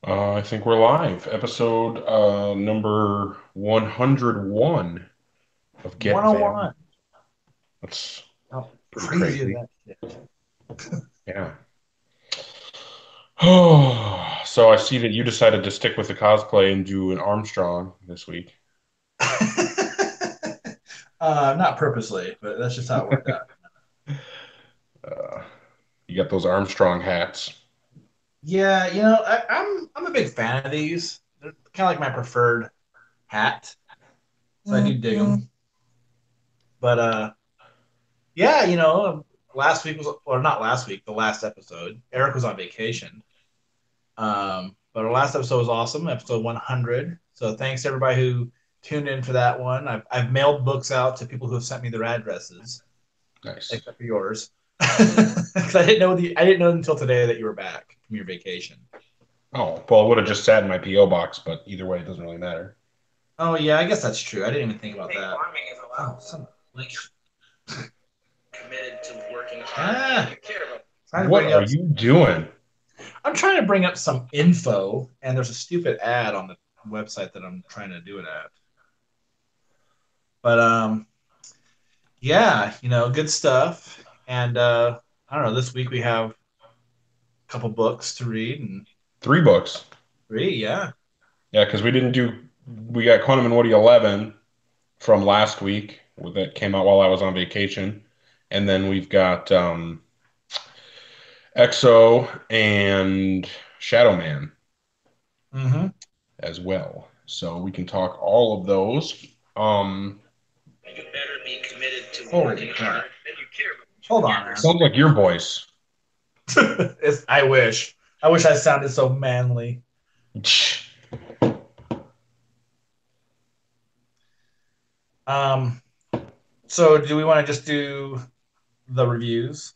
I think we're live. Episode number 101 of Get Valiant. 101. That's How pretty crazy is crazy. that shit? Yeah. Oh, so I see that you decided to stick with the cosplay and do an Armstrong this week. Not purposely, but that's just how it worked out. Uh, you got those Armstrong hats. Yeah, I'm a big fan of these. They're kind of like my preferred hat, so I do dig them. But yeah, last week was, or not last week, the last episode. Eric was on vacation. But our last episode was awesome, episode 100. So thanks to everybody who tuned in for that one. I've mailed books out to people who have sent me their addresses, Nice. except for yours. Because I didn't know until today that you were back from your vacation. Oh, well, it would have just sat in my P.O. box, but either way, it doesn't really matter. Oh yeah, I guess that's true. I didn't even think about that. Oh, like committed to working hard ah, and you care about. trying to What bring are up. you doing? I'm trying to bring up some info, and there's a stupid ad on the website that I'm trying to do it at. But yeah, good stuff. And I don't know. This week we have a couple books to read and Three books. read. Yeah. Yeah, because we got Quantum and Woody 11 from last week that came out while I was on vacation. And then we've got EXO and Shadow Man Mm-hmm. as well. So we can talk all of those. Um, You better be committed to Holy working crap! hard and you care about. Hold on, man. sounds like your voice. I wish. I wish I sounded so manly. Um, so do we want to just do the reviews?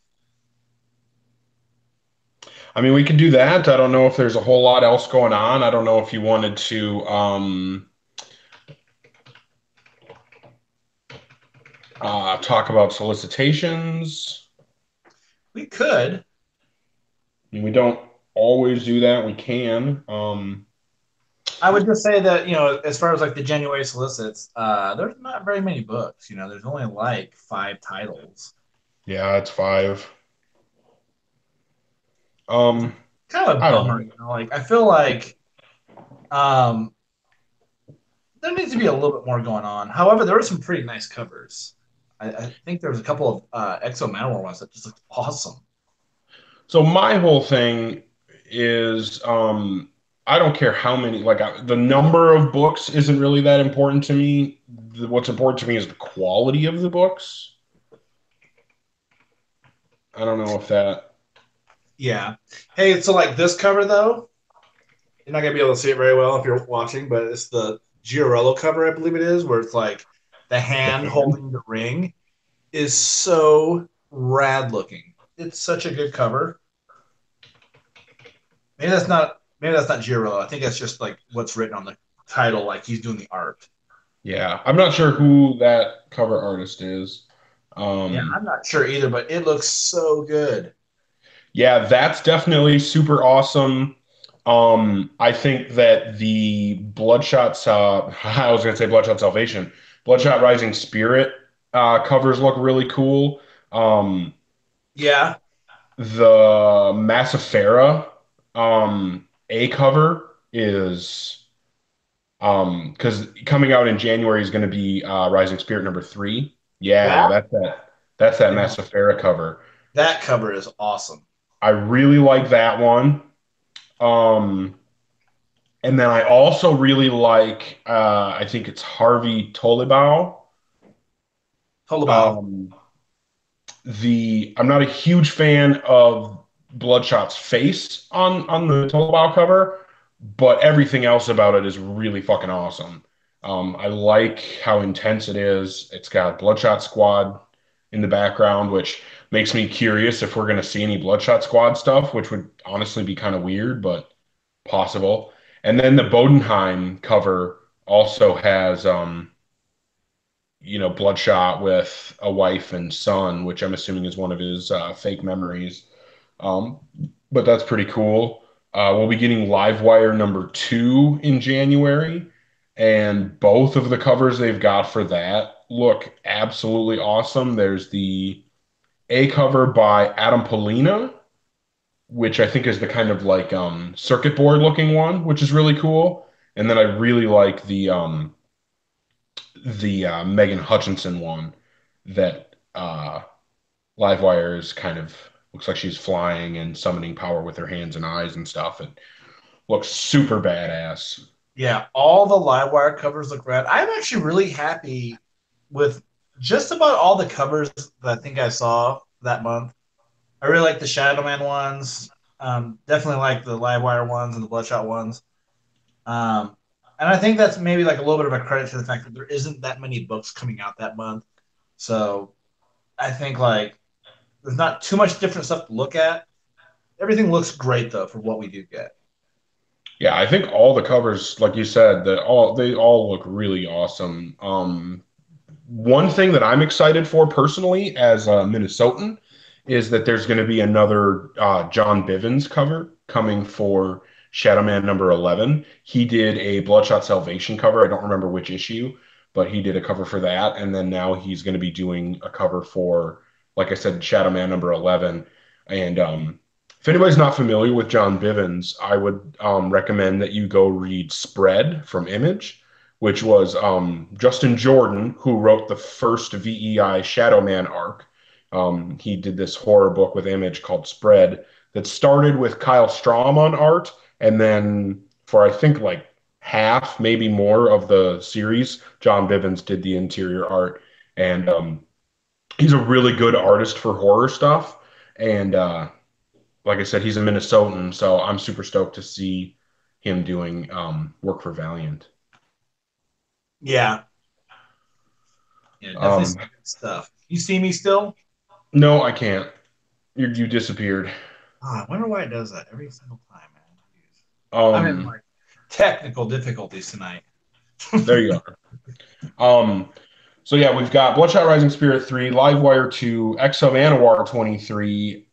I mean, we can do that. I don't know if there's a whole lot else going on. I don't know if you wanted to talk about solicitations. We could. I mean, we don't always do that. We can. I would just say that, as far as like the January solicits, there's not very many books. There's only like five titles. Yeah, it's five. Um, Kind of a I don't bummer, know. Like I feel like um, there needs to be a little bit more going on. However, there were some pretty nice covers. I think there was a couple of Exo Manowar ones that just looked awesome. So my whole thing is, I don't care how many, the number of books isn't really that important to me. What's important to me is the quality of the books. I don't know if that, Yeah. Hey, so like this cover though, you're not gonna be able to see it very well if you're watching, but it's the Giorello cover, I believe it is, where it's like the the hand hand. holding the ring is so rad looking. It's such a good cover. Maybe that's not Giorello. I think that's just like what's written on the title, like he's doing the art. Yeah, I'm not sure who that cover artist is. Yeah, Um, I'm not sure either, but it looks so good. yeah, that's definitely super awesome. I think that the Bloodshot's, I was gonna say Bloodshot Salvation, Bloodshot Rising Spirit covers look really cool. Um, Yeah. the Massifera A cover is because coming out in January is going to be Rising Spirit number 3. Yeah, That that's that yeah, Massifera cover. that cover is awesome. I really like that one. Um, and then I also really like I think it's Harvey Tolibao. Tolabao. Um, the I'm not a huge fan of Bloodshot's face on the Tolibao cover, but everything else about it is really fucking awesome. I like how intense it is. It's got Bloodshot Squad in the background, which makes me curious if we're going to see any Bloodshot Squad stuff, which would honestly be kind of weird, but possible. And then the Bodenheim cover also has Bloodshot with a wife and son, which I'm assuming is one of his fake memories. Um, but that's pretty cool. We'll be getting Livewire #2 in January, and both of the covers they've got for that look absolutely awesome. There's the A cover by Adam Polina, which I think is the kind of like circuit board looking one, which is really cool. And then I really like the Megan Hutchinson one that Livewire is kind of looks like she's flying and summoning power with her hands and eyes and stuff. It looks super badass. Yeah, all the Livewire covers look rad. I'm actually really happy with just about all the covers that I think I saw that month. I really like the Shadow Man ones. Definitely like the Livewire ones and the Bloodshot ones. Um, and I think that's maybe like a little bit of a credit to the fact that there isn't that many books coming out that month. So I think like there's not too much different stuff to look at. Everything looks great though for what we do get. Yeah, I think all the covers, like you said, they all look really awesome. One thing that I'm excited for personally as a Minnesotan is that there's going to be another John Bivens cover coming for Shadow Man #11. He did a Bloodshot Salvation cover. I don't remember which issue, but he did a cover for that. And then now he's going to be doing a cover for, like I said, Shadow Man #11. And if anybody's not familiar with John Bivens, I would recommend that you go read Spread from Image, which was Justin Jordan, who wrote the first VEI Shadow Man arc. He did this horror book with Image called Spread that started with Kyle Strahm on art, and then for I think like half, maybe more of the series, John Bivens did the interior art, and he's a really good artist for horror stuff. And like I said, he's a Minnesotan, so I'm super stoked to see him doing work for Valiant. Yeah, yeah, definitely Um, some good stuff. You see me still? no, I can't. You disappeared. Oh, I wonder why it does that every single time, man. Jeez. I'm in Um, like technical difficulties tonight. there you are. Um, so yeah, we've got Bloodshot Rising Spirit 3, Livewire 2, Exo Manowar 23,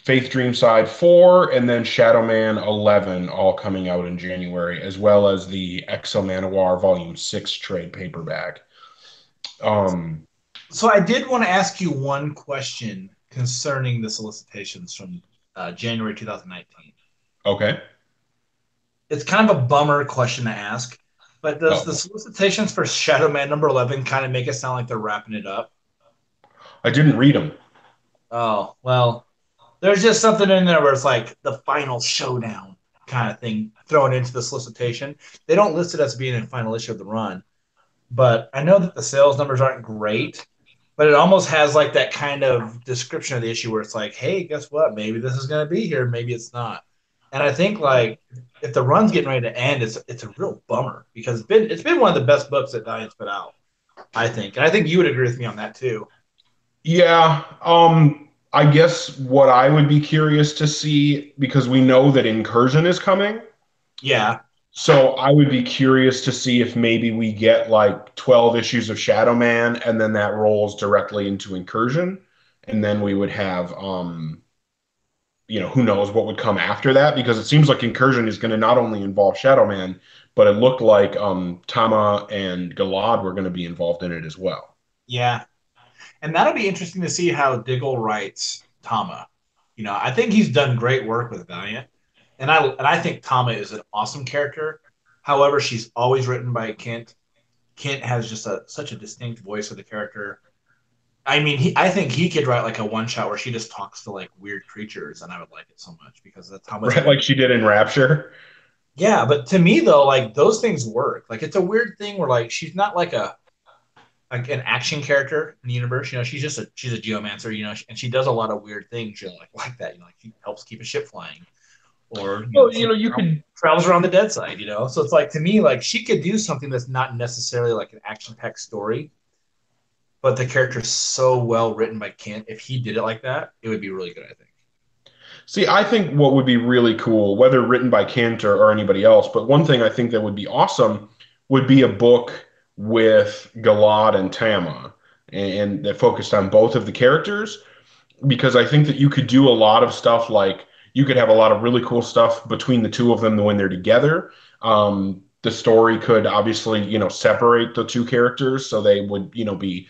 Faith Dream Side 4, and then Shadow Man 11 all coming out in January, as well as the Exo Manowar Volume 6 trade paperback. Um, So I did want to ask you one question concerning the solicitations from January 2019. okay. It's kind of a bummer question to ask, but does the Oh, solicitations for Shadow Man #11 kind of make it sound like they're wrapping it up? I didn't read them. Oh, well, there's just something in there where it's like the final showdown kind of thing thrown into the solicitation. They don't list it as being a final issue of the run, but I know that the sales numbers aren't great, but it almost has like that kind of description of the issue where it's like, hey, guess what? Maybe this is going to be here, maybe it's not. And I think like if the run's getting ready to end, it's a real bummer because it's been one of the best books that Valiant's put out, I think, and I think you would agree with me on that too. Yeah, I guess what I would be curious to see, because we know that Incursion is coming, Yeah, so I would be curious to see if maybe we get like 12 issues of Shadow Man and then that rolls directly into Incursion, and then we would have who knows what would come after that, because it seems like Incursion is going to not only involve Shadow Man, but it looked like Tama and Galad were going to be involved in it as well. yeah, and that'll be interesting to see how Diggle writes Tama. You know, I think he's done great work with Valiant, and I think Tama is an awesome character. However, she's always written by Kent. Kent has just such a distinct voice of the character. I mean, I think he could write like a one shot where she just talks to like weird creatures, and I would like it so much because that's how much Right, I. like she did in Rapture. Yeah, but to me though, like those things work. Like it's a weird thing where like she's not like an action character in the universe. You know, she's a geomancer. You know, and she does a lot of weird things. You know, like that. You know, like she helps keep a ship flying, or Well, she you could. travels around the dead side. You know, so it's like to me, like she could do something that's not necessarily like an action packed story, but the character is so well written by Kent. If he did it like that, it would be really good. I think. See, I think what would be really cool, whether written by Kent or anybody else, but one thing I think that would be awesome would be a book with Galad and Tama and that focused on both of the characters, because I think that you could do a lot of stuff like you could have a lot of really cool stuff between the two of them when they're together. The story could obviously, separate the two characters so they would, be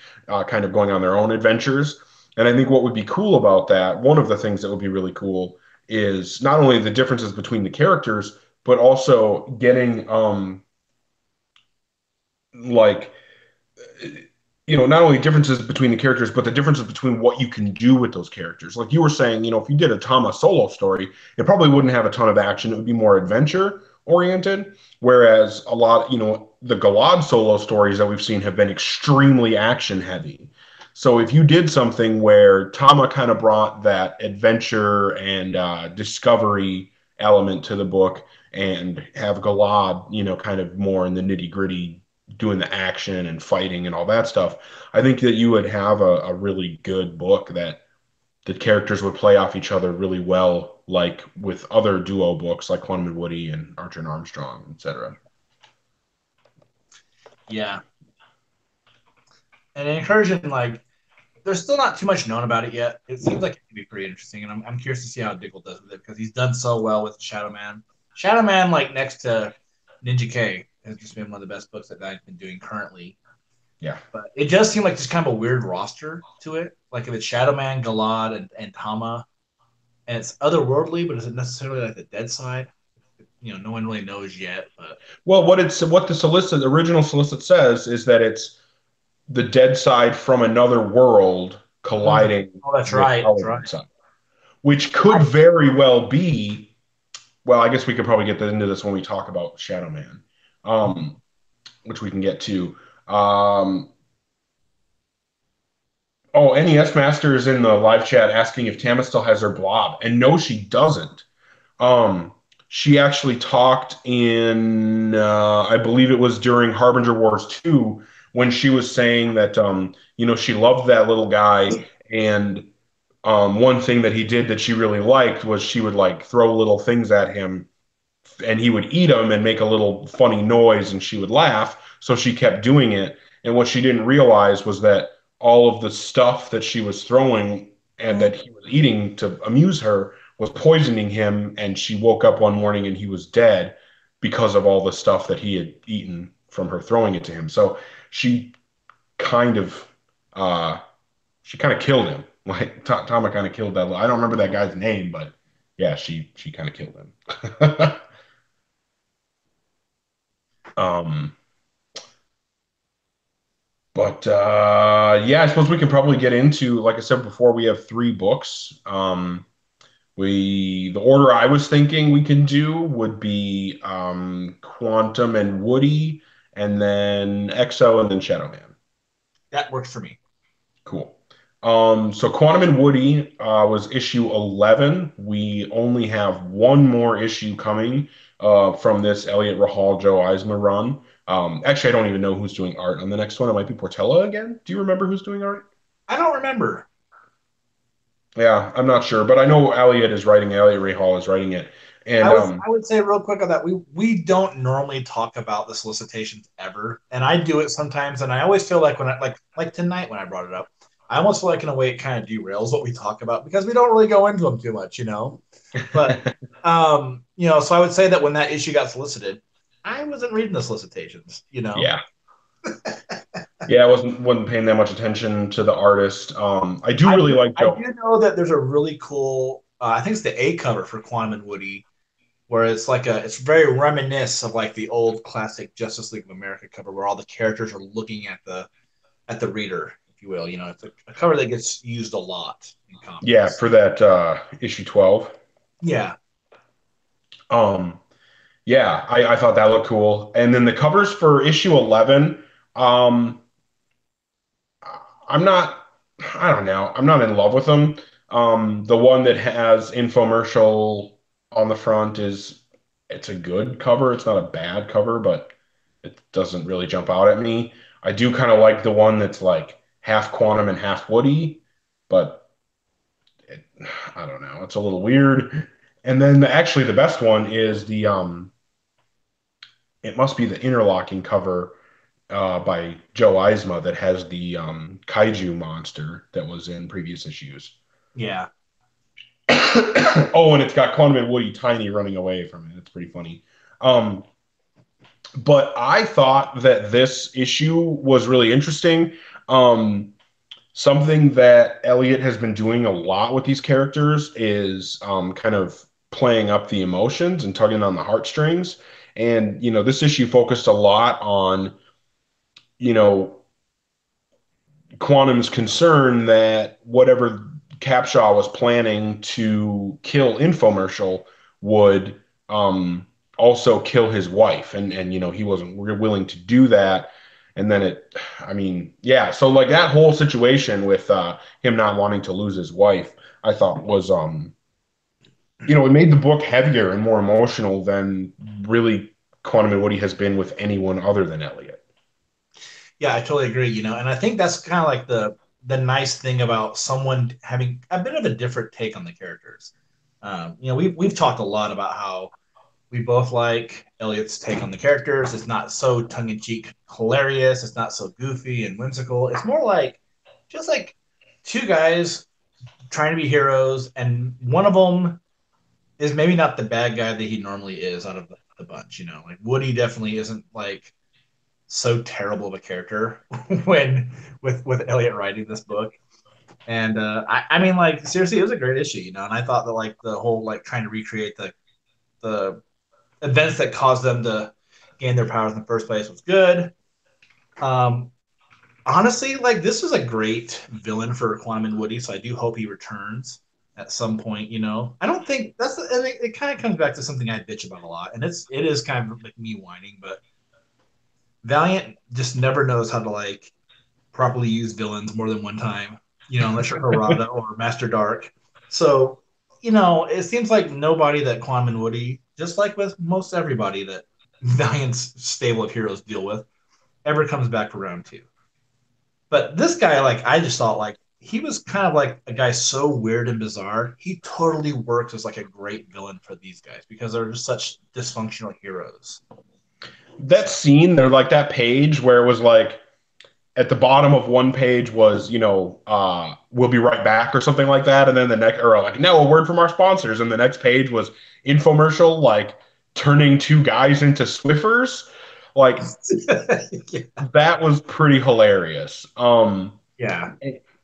kind of going on their own adventures. And I think what would be cool about that, one of the things that would be really cool is not only the differences between the characters, but also getting like not only differences between the characters, but the differences between what you can do with those characters. Like you were saying, if you did a Tama solo story, it probably wouldn't have a ton of action. It would be more adventure oriented. Whereas a lot, the Galad solo stories that we've seen have been extremely action heavy. So if you did something where Tama kind of brought that adventure and discovery element to the book, and have Galad, kind of more in the nitty gritty doing the action and fighting and all that stuff, I think that you would have a really good book that the characters would play off each other really well, like with other duo books like Quantum and Woody and Archer and Armstrong, etc. Yeah, and Incursion, like, there's still not too much known about it yet. It seems like it could be pretty interesting, and I'm curious to see how Diggle does with it because he's done so well with Shadow Man. Shadow Man, like next to Ninja K, has just been one of the best books that I've been doing currently. Yeah. But it does seem like just kind of a weird roster to it. Like if it's Shadow Man, Galad, and Tama, and it's otherworldly, but is it necessarily like the dead side? No one really knows yet. But Well, what the original solicit says is that it's the dead side from another world colliding oh, that's with right. That's our right. dead side, which could very well be. Well, I guess we could probably get into this when we talk about Shadow Man, which we can get to. Um, Oh, NES Master is in the live chat asking if Tama still has her blob. And no, she doesn't. Um, she actually talked in, I believe it was during Harbinger Wars 2, when she was saying that, she loved that little guy. And one thing that he did that she really liked was she would like throw little things at him and he would eat them and make a little funny noise and she would laugh. So she kept doing it. And what she didn't realize was that all of the stuff that she was throwing and that he was eating to amuse her was poisoning him. And she woke up one morning and he was dead because of all the stuff that he had eaten from her throwing it to him. So she kind of uh she kind of killed him. Like Tama kind of killed that. I don't remember that guy's name, but yeah, she kind of killed him. Um, but yeah, I suppose we can probably get into, like I said before, we have three books. The order I was thinking we can do would be Quantum and Woody, and then Exo, and then Shadow Man. That works for me. Cool. So Quantum and Woody was issue 11. We only have one more issue coming from this Elliot Rahal, Joe Eisner run. Actually, I don't even know who's doing art on the next one. It might be Portella again. Do you remember who's doing art? I don't remember. Yeah, I'm not sure, but I know Elliot Rahal is writing it. And I would say real quick on that we don't normally talk about the solicitations ever, and I do it sometimes, and I always feel like when I like tonight when I brought it up, I almost feel like in a way it kind of derails what we talk about because we don't really go into them too much. But so I would say that when that issue got solicited, I wasn't reading the solicitations. yeah, yeah, I wasn't paying that much attention to the artist. I do really like I Joe. do know that there's a really cool I think it's the A cover for Quantum and Woody where it's very reminiscent of like the old classic Justice League of America cover where all the characters are looking at the reader, if you will. It's a cover that gets used a lot in Yeah, comics. for that issue 12. Yeah. Um, Yeah, I thought that looked cool. And then the covers for issue 11, um, I'm not, I don't know, I'm not in love with them. The one that has infomercial on the front it's a good cover. It's not a bad cover, but it doesn't really jump out at me. I do kind of like the one that's like half Quantum and half Woody, but it, I don't know, it's a little weird. And then actually the best one is it must be the interlocking cover by Joe Eisma that has the kaiju monster that was in previous issues. Yeah. Oh, and it's got Quantum and Woody Tiny running away from it. It's pretty funny. Um, but I thought that this issue was really interesting. Um, Something that Elliot has been doing a lot with these characters is kind of playing up the emotions and tugging on the heartstrings. And, this issue focused a lot on, you know, Quantum's concern that whatever Capshaw was planning to kill Infomercial would also kill his wife, and he wasn't willing to do that. And then I mean, yeah. So like that whole situation with him not wanting to lose his wife, I thought was it made the book heavier and more emotional than really Quantum and Woody has been with anyone other than Elliot. Yeah, I totally agree. And I think that's kind of like the nice thing about someone having a bit of a different take on the characters. We've talked a lot about how we both like Elliot's take on the characters. It's not so tongue in cheek, hilarious. It's not so goofy and whimsical. It's more like just like two guys trying to be heroes, and one of them is maybe not the bad guy that he normally is out of the bunch. Like Woody definitely isn't like so terrible of a character when with Elliot writing this book. And I mean, like seriously, it was a great issue, and I thought that like the whole like trying to recreate the events that caused them to gain their powers in the first place was good. Um, Honestly, like this was a great villain for Quantum and Woody, so I do hope he returns at some point. I don't think that's and it kind of comes back to something I bitch about a lot, and it is kind of like me whining, but Valiant just never knows how to like properly use villains more than one time, unless you're Harada or Master Dark. So, it seems like nobody that Quantum and Woody, just like with most everybody that Valiant's stable of heroes deal with, ever comes back for round two. But this guy, like, I just thought, like, he was kind of like a guy so weird and bizarre. He totally works as like a great villain for these guys because they're just such dysfunctional heroes. That So, scene there, like that page where it was like at the bottom of one page was, we'll be right back or something like that. And then the next, or like, no, a word from our sponsors. And the next page was infomercial, like turning two guys into Swiffers. Like yeah. that was pretty hilarious. Yeah.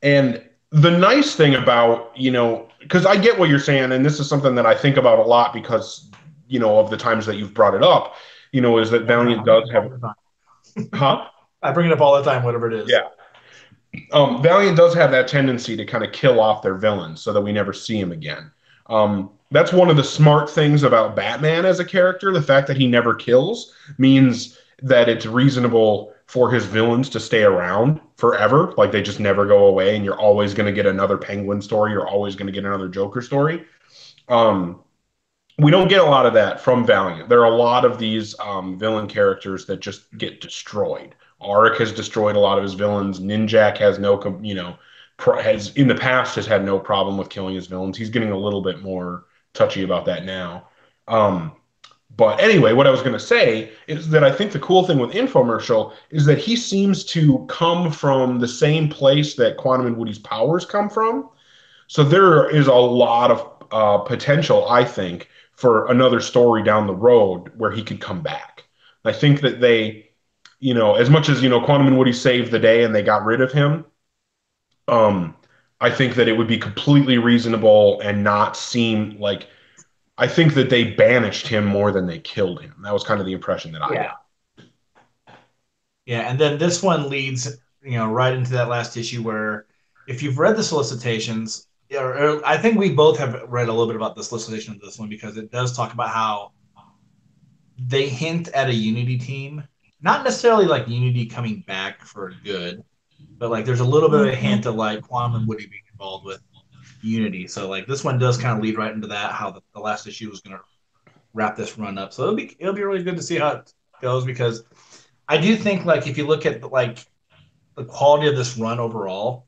And the nice thing about, because I get what you're saying, and this is something that I think about a lot because, of the times that you've brought it up, is that Valiant does have, huh? I bring it up all the time, whatever it is. Yeah. Valiant does have that tendency to kind of kill off their villains so that we never see him again. That's one of the smart things about Batman as a character. The fact that he never kills means that it's reasonable for his villains to stay around forever. Like they just never go away, and you're always going to get another Penguin story. You're always going to get another Joker story. Um, we don't get a lot of that from Valiant. There are a lot of these villain characters that just get destroyed. Auric has destroyed a lot of his villains. Ninjak has no, has in the past has had no problem with killing his villains. He's getting a little bit more touchy about that now. Um, but anyway, what I was going to say is that I think the cool thing with Infomercial is that he seems to come from the same place that Quantum and Woody's powers come from. So there is a lot of potential, I think, for another story down the road where he could come back. I think that they, as much as Quantum and Woody saved the day and they got rid of him, um, I think that it would be completely reasonable and not seem like. I think that they banished him more than they killed him. That was kind of the impression that I Yeah. got. Yeah. And then this one leads, right into that last issue where if you've read the solicitations, or I think we both have read a little bit about the solicitation of this one because it does talk about how they hint at a Unity team, not necessarily like Unity coming back for good, but like there's a little bit of a hint of like Quantum and Woody being involved with Unity. So like this one does kind of lead right into that, how the last issue was going to wrap this run up. So it'll be really good to see how it goes because I do think like if you look at like the quality of this run overall,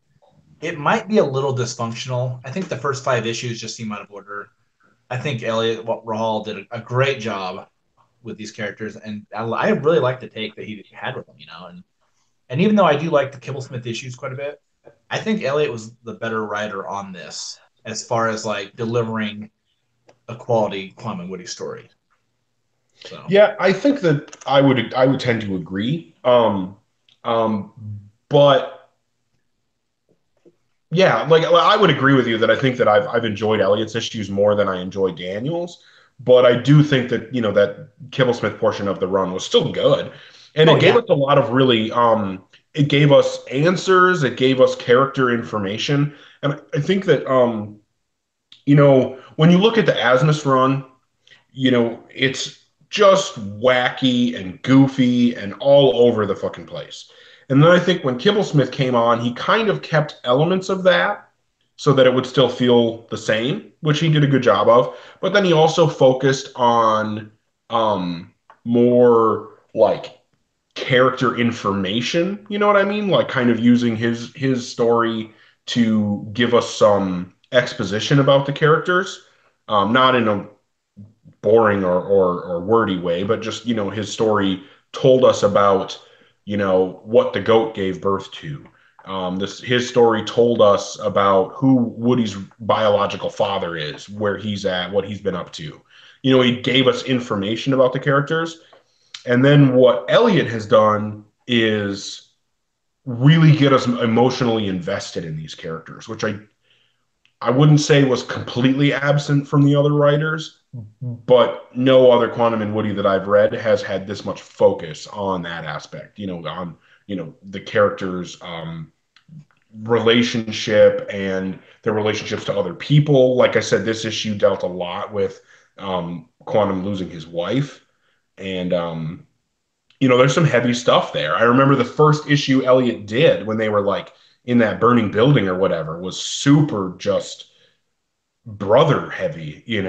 it might be a little dysfunctional. I think the first five issues just seem out of order. I think Elliot Rahal did a great job with these characters, and I really like the take that he had with them, and even though I do like the Kibblesmith issues quite a bit, I think Elliot was the better writer on this. as far as like delivering a quality Clem and Woody story. So Yeah, I think that I would tend to agree. Um, but yeah, like, I would agree with you that I think that I've enjoyed Elliott's issues more than I enjoy Daniel's. But I do think that that Kibblesmith portion of the run was still good, and oh it gave yeah, us a lot of really it gave us answers, it gave us character information, and I think that when you look at the Asmus run, it's just wacky and goofy and all over the fucking place. And then I think when Kibblesmith came on, he kind of kept elements of that so that it would still feel the same, which he did a good job of. But then he also focused on um, more like character information. You know what I mean? Like kind of using his story to give us some exposition about the characters, not in a boring or wordy way, but just, his story told us about, what the goat gave birth to. His story told us about who Woody's biological father is, where he's at, what he's been up to. He gave us information about the characters. And then what Elliot has done is really get us emotionally invested in these characters, which I wouldn't say was completely absent from the other writers, but no other Quantum and Woody that I've read has had this much focus on that aspect, on, the characters' relationship and their relationships to other people. Like I said, this issue dealt a lot with Quantum losing his wife. And, there's some heavy stuff there. I remember the first issue Elliot did when they were like in that burning building or whatever was super just brother heavy. And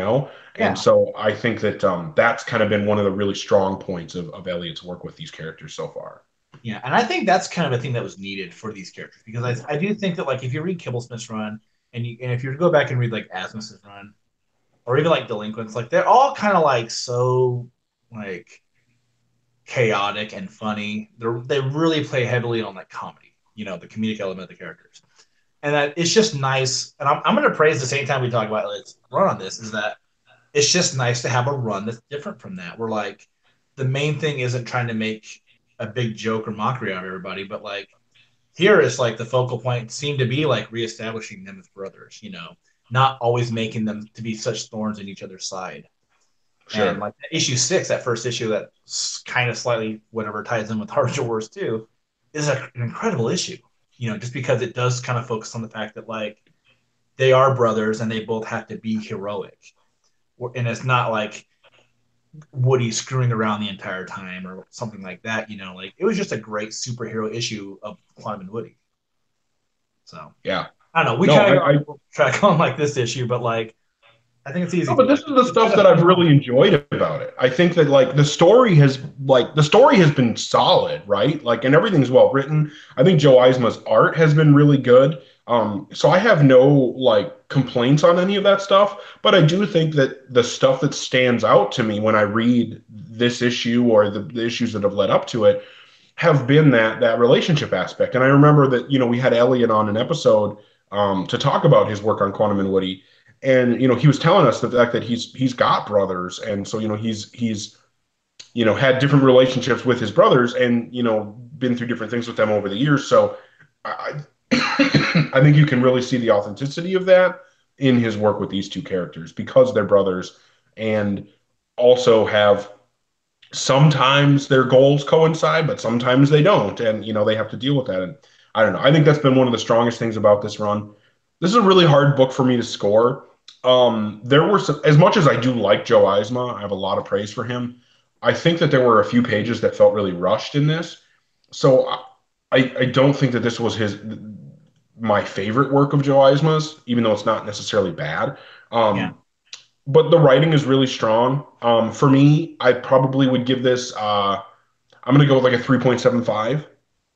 yeah, so I think that that's kind of been one of the really strong points of Elliot's work with these characters so far. yeah, and I think that's kind of a thing that was needed for these characters because I do think that like if you read Kibblesmith's run and if you go back and read like Asmus's run or even like Delinquents, like they're all kind of like so like chaotic and funny. They really play heavily on like comedy, the comedic element of the characters. And that it's just nice. And I'm going to praise the same time we talk about let's run on this is that it's just nice to have a run that's different from that. Where like the main thing isn't trying to make a big joke or mockery out of everybody, but like here is like the focal point seemed to be like reestablishing them as brothers, not always making them to be such thorns in each other's side. And Sure. like issue 6, that first issue that kind of slightly whatever ties in with Harbinger Wars too, is an incredible issue. Just because it does kind of focus on the fact that like they are brothers and they both have to be heroic, and it's not like Woody screwing around the entire time or something like that. Like it was just a great superhero issue of Climb and Woody. So Yeah. I don't know. We No, kind of I, got off track on like this issue, but like I think it's No, easy to but this like is the it's been stuff a that fun I've run. really enjoyed about it. I think that the story has been solid, right? Like, and everything's well written. I think Joe Eisma's art has been really good. So I have no like complaints on any of that stuff, but I do think that the stuff that stands out to me when I read this issue or the issues that have led up to it have been that relationship aspect. And I remember that we had Elliot on an episode to talk about his work on Quantum and Woody, and he was telling us the fact that he's got brothers, and so he's had different relationships with his brothers, and been through different things with them over the years. So I I think you can really see the authenticity of that in his work with these two characters because they're brothers and also have sometimes their goals coincide, but sometimes they don't, and they have to deal with that. And I don't know. I think that's been one of the strongest things about this run. This is a really hard book for me to score. There were some, as much as I do like Joe Eisma, I have a lot of praise for him. I think that there were a few pages that felt really rushed in this. So I don't think that this was my favorite work of Joe Eisma's, even though it's not necessarily bad. Yeah. But the writing is really strong. For me, I probably would give this. I'm going to go with like a 3.75.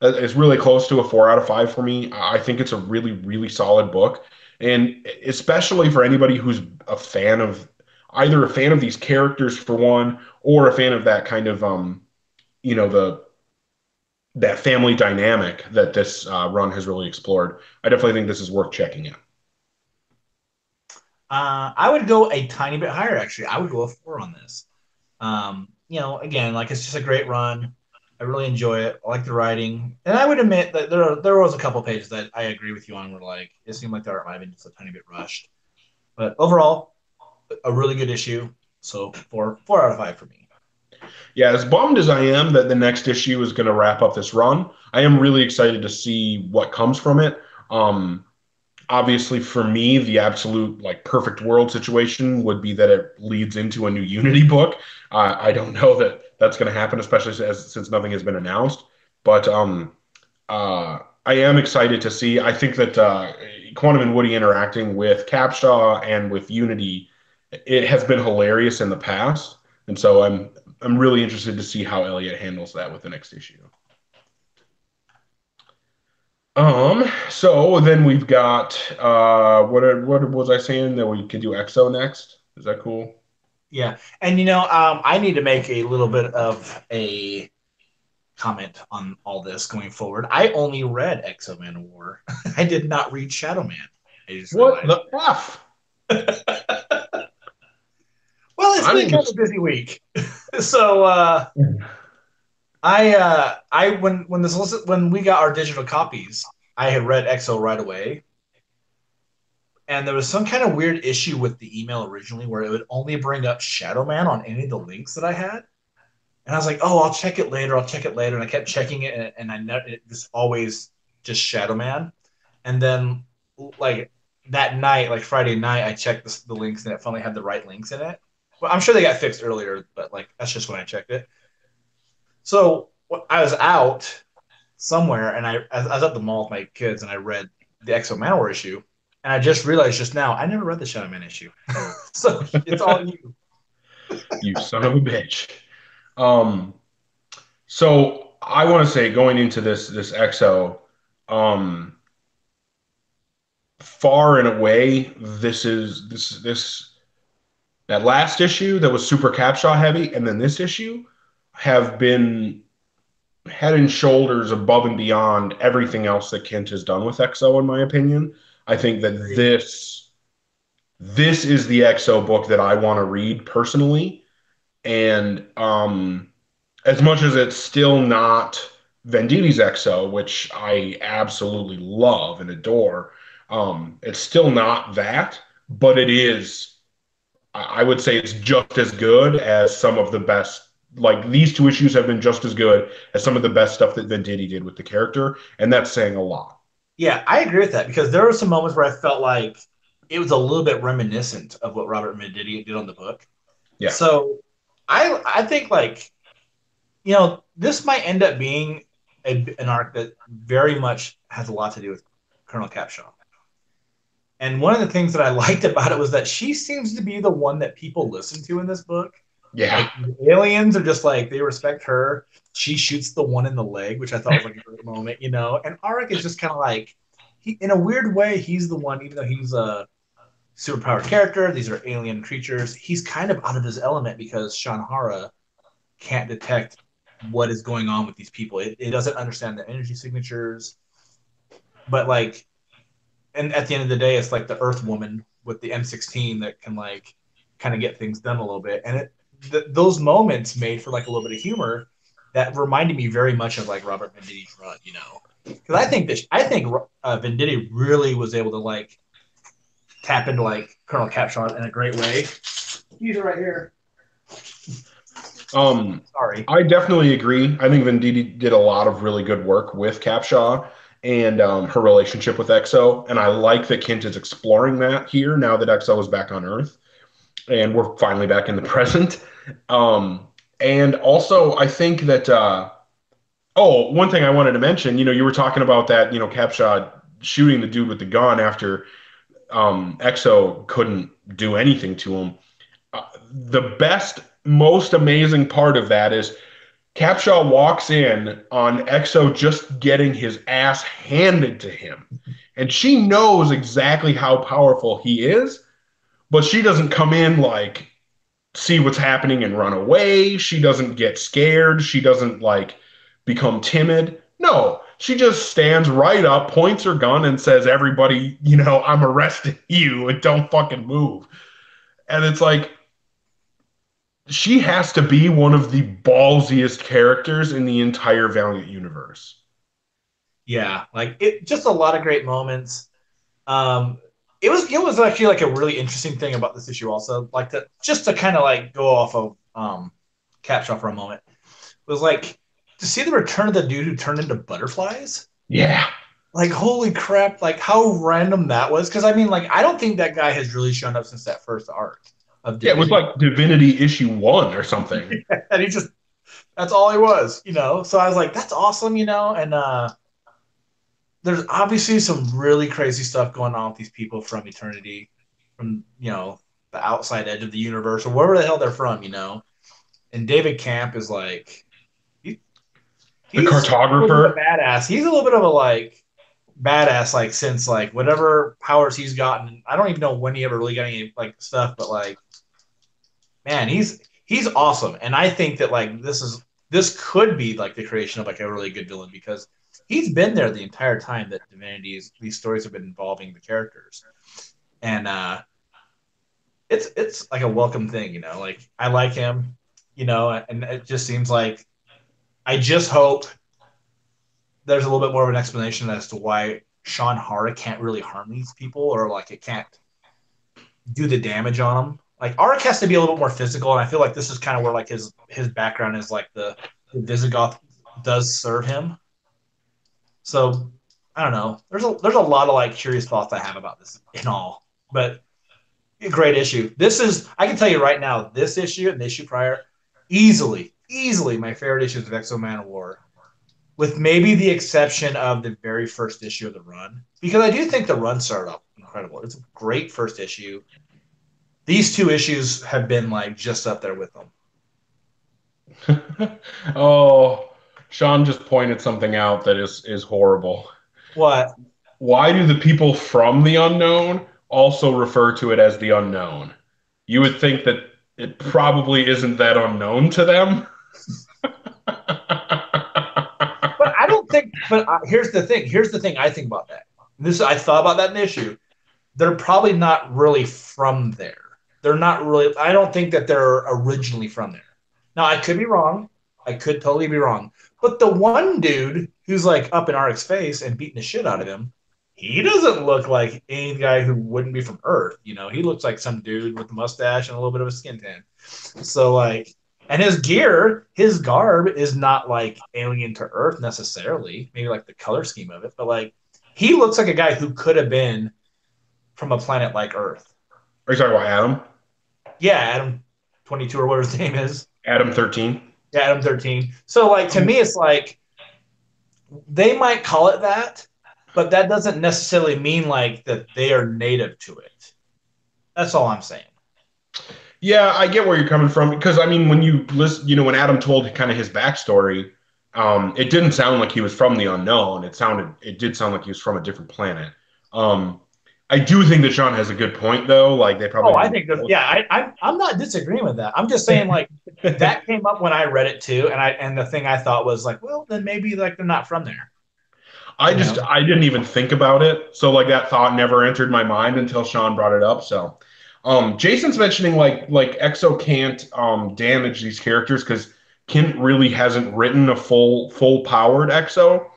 It's really close to a 4 out of 5 for me. I think it's a really, really solid book, and especially for anybody who's a fan of either a fan of these characters for one, or a fan of that kind of the that family dynamic that this run has really explored. I definitely think this is worth checking out. I would go a tiny bit higher, actually. I would go a 4 on this. Again, like it's just a great run. I really enjoy it. I like the writing, and I would admit that there was a couple pages that I agree with you on, where like it seemed like the art might have been just a tiny bit rushed. But overall, a really good issue. So four out of five for me. Yeah, as bummed as I am that the next issue is going to wrap up this run, I am really excited to see what comes from it. Um, Obviously, for me, the absolute like perfect world situation would be that it leads into a new Unity book. I don't know that that's going to happen, especially since nothing has been announced. But I am excited to see. I think that Quantum and Woody interacting with Capshaw and with Unity, it has been hilarious in the past, and so I'm really interested to see how Elliot handles that with the next issue. So then we've got what was I saying that we could do EXO next? Is that cool? Yeah, and I need to make a little bit of a comment on all this going forward. I only read Exo Man of War. I did not read Shadow Man. I just What realized. the F? Well, it's I been didn't kind of a just busy week, so I when we got our digital copies, I had read Exo right away, and there was some kind of weird issue with the email originally where it would only bring up Shadow Man on any of the links that I had. And I was like, oh, I'll check it later. I'll check it later. And I kept checking it, and it was always just Shadow Man. And then, like that night, like Friday night, I checked the links, and it finally had the right links in it. Well, I'm sure they got fixed earlier, but like that's just when I checked it. So I was out somewhere, and I was at the mall with my kids, and I read the Exo Manowar issue, and I just realized just now I never read the Shadow Man issue, so it's all you. you son of a bitch. Um, so I want to say going into this EXO, um, far and away, this that last issue that was super Capshaw heavy, and then this issue have been head and shoulders above and beyond everything else that Kent has done with EXO, in my opinion. I think that Agreed. this is the EXO book that I want to read personally. And as much as it's still not Venditti's EXO, which I absolutely love and adore, it's still not that, but it is. I would say it's just as good as some of the best. Like these two issues have been just as good as some of the best stuff that Venditti did with the character, and that's saying a lot. Yeah, I agree with that because there were some moments where I felt like it was a little bit reminiscent of what Robert Menditti did on the book. Yeah, So I think like this might end up being an arc that very much has a lot to do with Colonel Capshaw. And one of the things that I liked about it was that she seems to be the one that people listen to in this book. yeah. Like the aliens are just like they respect her. She shoots the one in the leg, which I thought was like a great moment. And Arik is just kind of like he, in a weird way, he's the one, even though he's a superpowered character. These are alien creatures. He's kind of out of his element because Shanhara can't detect what is going on with these people. It doesn't understand the energy signatures, but like, and at the end of the day, it's like the Earth Woman with the M16 that can like kind of get things done a little bit. And those moments made for like a little bit of humor that reminded me very much of like Robert Venditti's run. Because I think Venditti really was able to like tap into like Colonel Capshaw in a great way. He's right here. Um, Sorry. I definitely agree. I think Venditti did a lot of really good work with Capshaw and her relationship with EXO, and I like that Kent is exploring that here now that EXO is back on Earth, and we're finally back in the present. And also, I think that oh, one thing I wanted to mention, you were talking about that, Capshaw shooting the dude with the gun after EXO couldn't do anything to him. The best, most amazing part of that is Capshaw walks in on EXO just getting his ass handed to him. And she knows exactly how powerful he is, but she doesn't come in like see what's happening and run away. She doesn't get scared. She doesn't like become timid. No, She just stands right up, points her gun, and says, "Everybody, I'm arresting you and don't fucking move." And it's like, she has to be one of the ballsiest characters in the entire Valiant universe. Yeah, like it just a lot of great moments. Um, it was actually like a really interesting thing about this issue also, like to kind of like go off of Capshaw for a moment, was like to see the return of the dude who turned into butterflies. Yeah. Like holy crap, like how random that was. Because I mean, like I don't think that guy has really shown up since that first arc of Yeah, it was Divinity. like Divinity issue 1 or something. And he just that's all he was. So I was like, that's awesome. And there's obviously some really crazy stuff going on with these people from Eternity, from the outside edge of the universe or wherever the hell they're from. And David Camp is like he, The he's a little bit of a cartographer. badass. He's a little bit of a like badass, like since like whatever powers he's gotten. I don't even know when he ever really got any like stuff, but like man, he's awesome. And I think that like this could be like the creation of like a really good villain because he's been there the entire time that these stories have been involving the characters. And it's like a welcome thing. Like I like him, and it just seems like I just hope there's a little bit more of an explanation as to why Sean Hara can't really harm these people or like it can't do the damage on them. Like Arik has to be a little bit more physical, and I feel like this is kind of where like his background is like the Visigoth does serve him. So I don't know. There's a lot of like curious thoughts I have about this in all, but a great issue. This is I can tell you right now, this issue and the issue prior, easily my favorite issues of Exo Man of War, with maybe the exception of the very first issue of the run, because I do think the run started off incredible. It's a great first issue. These two issues have been like just up there with them. Oh, Sean just pointed something out that is horrible. What? Why do the people from the unknown also refer to it as the unknown? You would think that it probably isn't that unknown to them. But I don't think. But here's the thing. Here's the thing. I think about that. This I thought about that in the issue. They're probably not really from there. They're not really. I don't think that they're originally from there. Now I could be wrong. I could totally be wrong. But the one dude who's like up in Aric's face and beating the shit out of him, he doesn't look like any guy who wouldn't be from Earth. He looks like some dude with a mustache and a little bit of a skin tan. So like, and his gear, his garb is not like alien to Earth necessarily. Maybe like the color scheme of it, but like he looks like a guy who could have been from a planet like Earth. Are you talking about Adam? Yeah, Adam 22 or whatever his name is. Adam 13? Yeah, Adam 13. So like to me, it's like they might call it that, but that doesn't necessarily mean like that they are native to it. That's all I'm saying. Yeah, I get where you're coming from because I mean, when you listen, when Adam told kind of his backstory, it didn't sound like he was from the unknown. It did sound like he was from a different planet. Um, I do think that Sean has a good point though. Like they Oh, probably I didn't. think that, yeah, I'm not disagreeing with that. I'm just saying like that came up when I read it too, and the thing I thought was like, well, then maybe like they're not from there, I you just know? I didn't even think about it. So like that thought never entered my mind until Sean brought it up. So Jason's mentioning like Exo can't damage these characters because Kent really hasn't written a full powered Exo.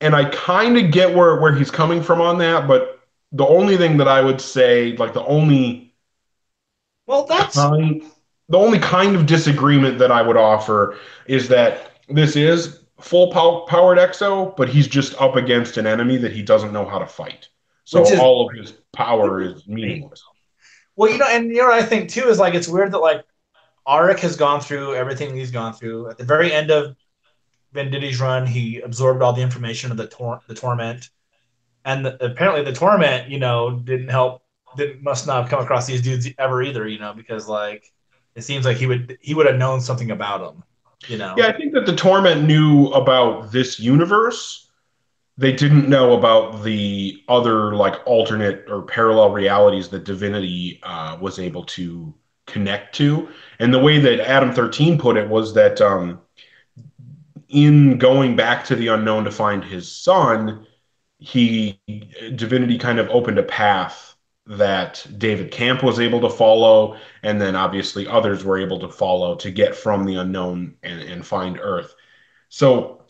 And I kind of get where he's coming from on that, but the only thing that I would say, like Well, that's kind the only kind of disagreement that I would offer is that this is powered Exo, but he's just up against an enemy that he doesn't know how to fight. which So is all of his power is meaningless. well, and what I think too is like it's weird that like Arik has gone through everything he's gone through. At the very end of Venditti's run, he absorbed all the information of the torment, and apparently the torment, didn't help. Didn't must not have come across these dudes ever either, because like it seems like he would have known something about them, you Yeah, know. I think that the Torment knew about this universe. They didn't know about the other like alternate or parallel realities that Divinity was able to connect to. And the way that Adam 13 put it was that in going back to the unknown to find his son, he Divinity kind of opened a path that David Camp was able to follow, and then obviously others were able to follow to get from the unknown and find Earth. So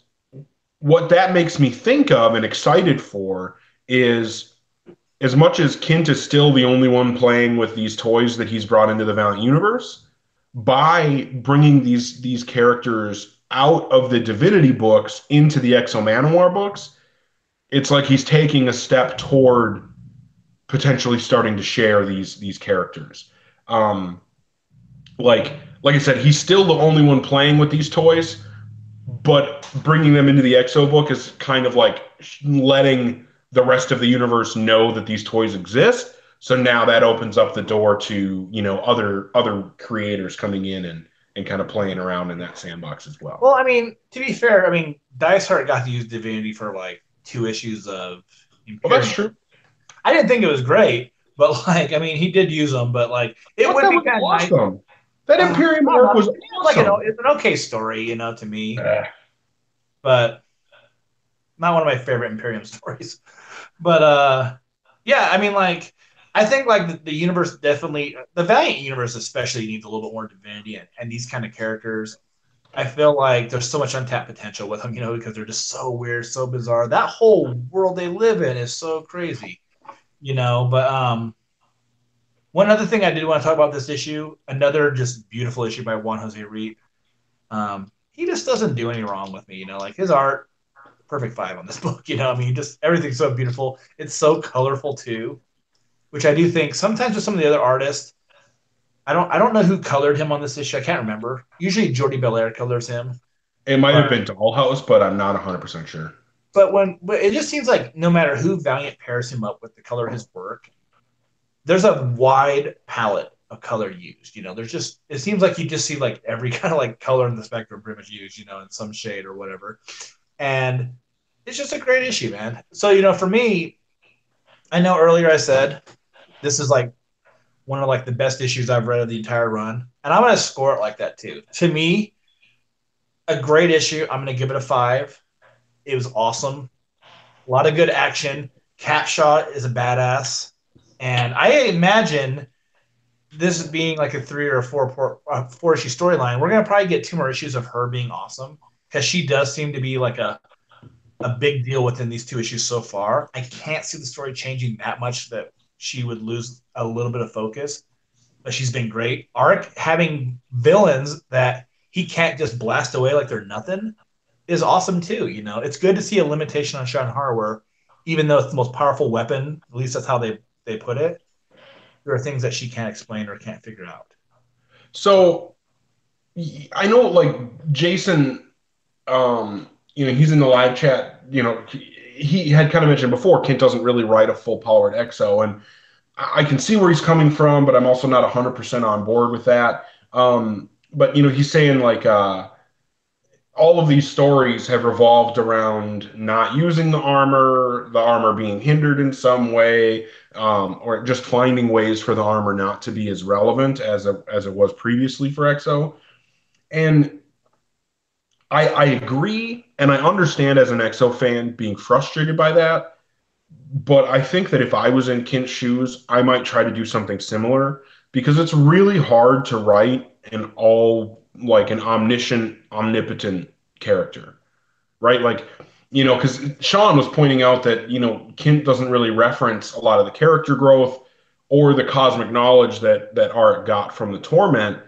what that makes me think of and excited for is as much as Kint is still the only one playing with these toys that he's brought into the Valiant universe, by bringing these characters out of the Divinity books into the Exo Manowar books, it's like he's taking a step toward potentially starting to share these characters. Um, like I said, he's still the only one playing with these toys, but bringing them into the Exo book is kind of like letting the rest of the universe know that these toys exist. So now that opens up the door to other creators coming in and kind of playing around in that sandbox as well. Well, I mean, to be fair, I mean, Dice Heart got to use Divinity for like 2 issues of Well, that's Imperium. true. I didn't think it was great, but like, I mean, he did use them, but like, it But would that be was kind of nice. awesome. That Imperium I don't arc know. was It was like awesome. it's an okay story, to me, Uh, but not one of my favorite Imperium stories. But yeah, I mean, like, I think like the universe definitely, the Valiant universe especially needs a little bit more divinity and these kind of characters. I feel like there's so much untapped potential with them, because they're just so weird, so bizarre. That whole world they live in is so crazy, But one other thing I did want to talk about this issue, another just beautiful issue by Juan Jose Reed. He just doesn't do any wrong with me, Like his art, perfect 5 on this book. I mean, just everything's so beautiful. It's so colorful too, which I do think sometimes with some of the other artists, I don't know who colored him on this issue. I can't remember. Usually Jordi Belair colors him, it might have but been Dollhouse, but I'm not 100% sure. but it just seems like no matter who Valiant pairs him up with to color his work, there's a wide palette of color used. There's just it seems like you just see like every kind of like color in the spectrum pretty much used, in some shade or whatever. And it's just a great issue, man. So, for me, I know earlier I said this is like one of like the best issues I've read of the entire run. And I'm gonna score it like that too. To me, a great issue. I'm gonna give it a 5. It was awesome. A lot of good action. Capshot is a badass. And I imagine this being like a 3 or 4 issue storyline, we're gonna probably get 2 more issues of her being awesome because she does seem to be like a big deal within these 2 issues so far. I can't see the story changing that much that she would lose a little bit of focus, but she's been great. Arc having villains that he can't just blast away like they're nothing is awesome too. It's good to see a limitation on Sean Harwer, even though it's the most powerful weapon. At least that's how they put it. There are things that she can't explain or can't figure out. So I know like Jason, he's in the live chat. He had kind of mentioned before, Kent doesn't really write a full powered EXO, and I can see where he's coming from, but I'm also not 100% on board with that. But he's saying like all of these stories have revolved around not using the armor being hindered in some way, or just finding ways for the armor not to be as relevant as it was previously for EXO. And I agree, and I understand as an EXO fan being frustrated by that. But I think that if I was in Kent's shoes, I might try to do something similar because it's really hard to write an omniscient, omnipotent character, right? Like, because Sean was pointing out that, Kent doesn't really reference a lot of the character growth or the cosmic knowledge that Art got from the torment.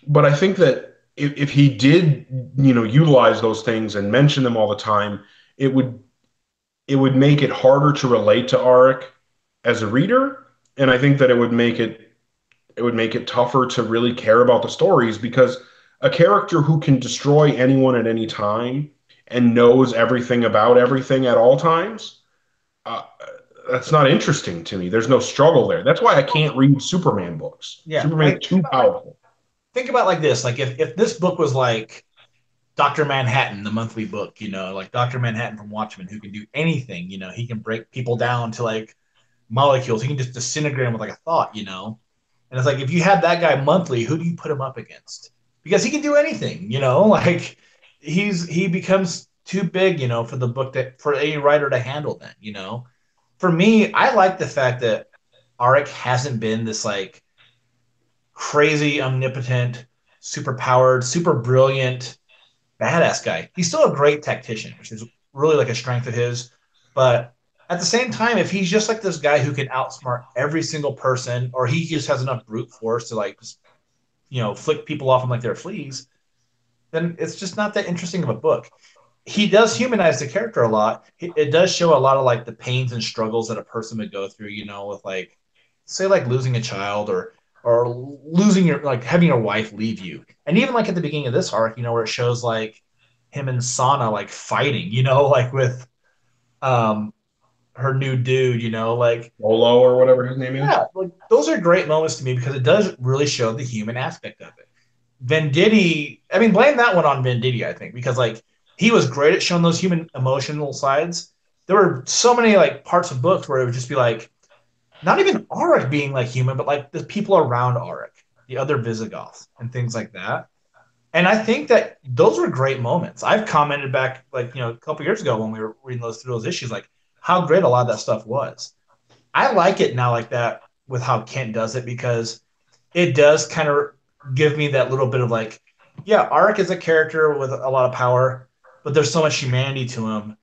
But I think that if he did, utilize those things and mention them all the time, it would it would make it harder to relate to Arik as a reader, and I think that it would make it tougher to really care about the stories because a character who can destroy anyone at any time and knows everything about everything at all times, uh, that's not interesting to me. There's no struggle there. That's why I can't read Superman books. Yeah, Superman's too powerful. think about like this. Like if this book was like Dr. Manhattan, the monthly book, like Dr. Manhattan from Watchmen, who can do anything, he can break people down to like molecules. He can just disintegrate them with like a thought. And it's like, if you had that guy monthly, who do you put him up against? Because he can do anything, like he becomes too big, for the book that for a writer to handle. Then. For me, I like the fact that Arik hasn't been this like crazy, omnipotent, super powered, super brilliant, badass guy. He's still a great tactician, which is really like a strength of his. But at the same time, if he's just like this guy who can outsmart every single person, or he just has enough brute force to like just, flick people off him like they're fleas, then it's just not that interesting of a book. He does humanize the character a lot. It does show a lot of like the pains and struggles that a person would go through, with like, say, like losing a child or losing your like having your wife leave you, and even like at the beginning of this arc, where it shows like him and Sana like fighting, like with um her new dude, like Olo or whatever his name is. yeah, like those are great moments to me because it does really show the human aspect of it. Venditti, I mean, blame that one on Venditti, I think, because like he was great at showing those human emotional sides. There were so many like parts of books where it would just be like not even Auric being like human, but like the people around Auric, the other Visigoths and things like that. And I think that those were great moments. I've commented back like, a couple years ago when we were reading through those issues, like how great a lot of that stuff was. I like it now like that with how Kent does it because it does kind of give me that little bit of like, yeah, Arik is a character with a lot of power, but there's so much humanity to him.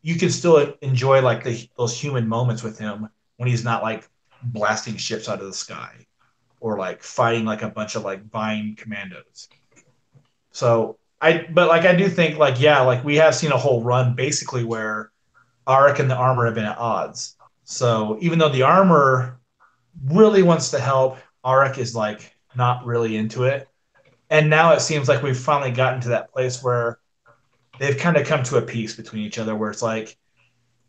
You can still enjoy like those human moments with him when he's not like blasting ships out of the sky or like fighting like a bunch of like Vine commandos. So but like I do think like yeah, like we have seen a whole run basically where Arik and the armor have been at odds. So even though the armor really wants to help, Arik is like not really into it. And now it seems like we've finally gotten to that place where they've kind of come to a peace between each other, where it's like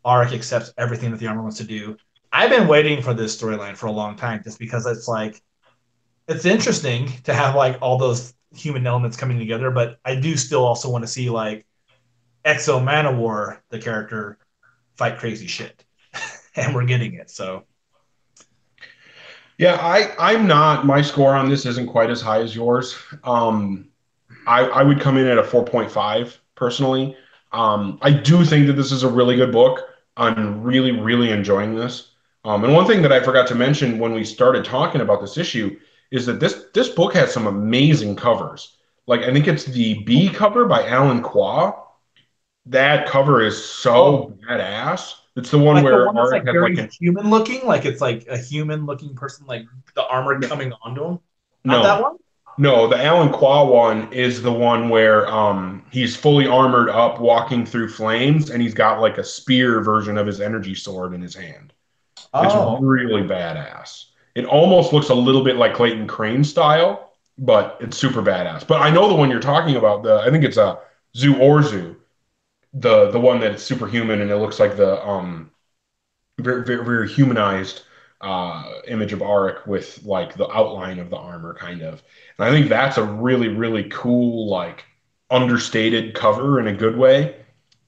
Arik accepts everything that the armor wants to do. I've been waiting for this storyline for a long time, just because it's like it's interesting to have like all those human elements coming together, but I do still also want to see like Exo Manowar, the character, fight crazy shit, and we're getting it. So Yeah, I'm not. My score on this isn't quite as high as yours. I would come in at a 4.5 personally. I do think that this is a really good book. I'm really, really enjoying this. And one thing that I forgot to mention when we started talking about this issue is that this book has some amazing covers. Like I think it's the B cover by Alan Qua. That cover is oh, so badass. It's the one like the where one that's Arik like has like very an human looking, like it's like a human looking person, like the armor no, coming onto him. Not that no, one. no, the Alan Qua one is the one where he's fully armored up walking through flames and he's got like a spear version of his energy sword in his hand. It's Oh, really badass. It almost looks a little bit like Clayton Crane style, but it's super badass. But I know the one you're talking about. I think it's a Zoo Orzu, the one that's superhuman and it looks like the very, very, very humanized image of Arik with like the outline of the armor, kind of. And I think that's a really, really cool, like understated cover in a good way.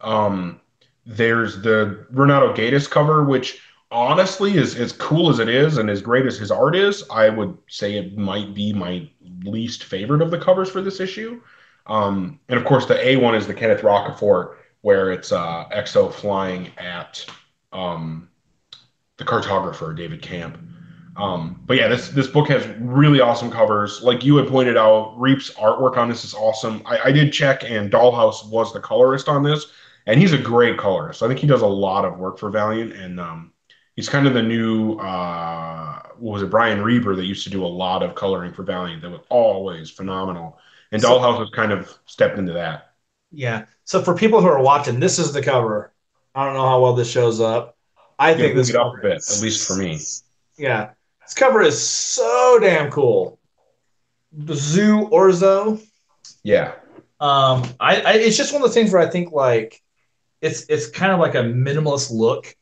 Um, there's the Renato Gaitis cover, which honestly is as cool as it is and as great as his art is. I would say it might be my least favorite of the covers for this issue. And of course, the A one is the Kenneth Rocafort, where it's Exo flying at um, the cartographer David Camp. But yeah, this book has really awesome covers. Like you had pointed out, Reap's artwork on this is awesome. I did check, and Dollhouse was the colorist on this, and he's a great colorist. I think he does a lot of work for Valiant, and he's kind of the new what was it, Brian Reber that used to do a lot of coloring for Valiant that was always phenomenal. And so Dollhouse has kind of stepped into that. yeah. So for people who are watching, this is the cover. I don't know how well this shows up. I Yeah, think move this it up a cover bit, at least for me. is yeah. This cover is so damn cool. Zoo Orzo. Yeah, I it's just one of those things where I think like it's kind of like a minimalist look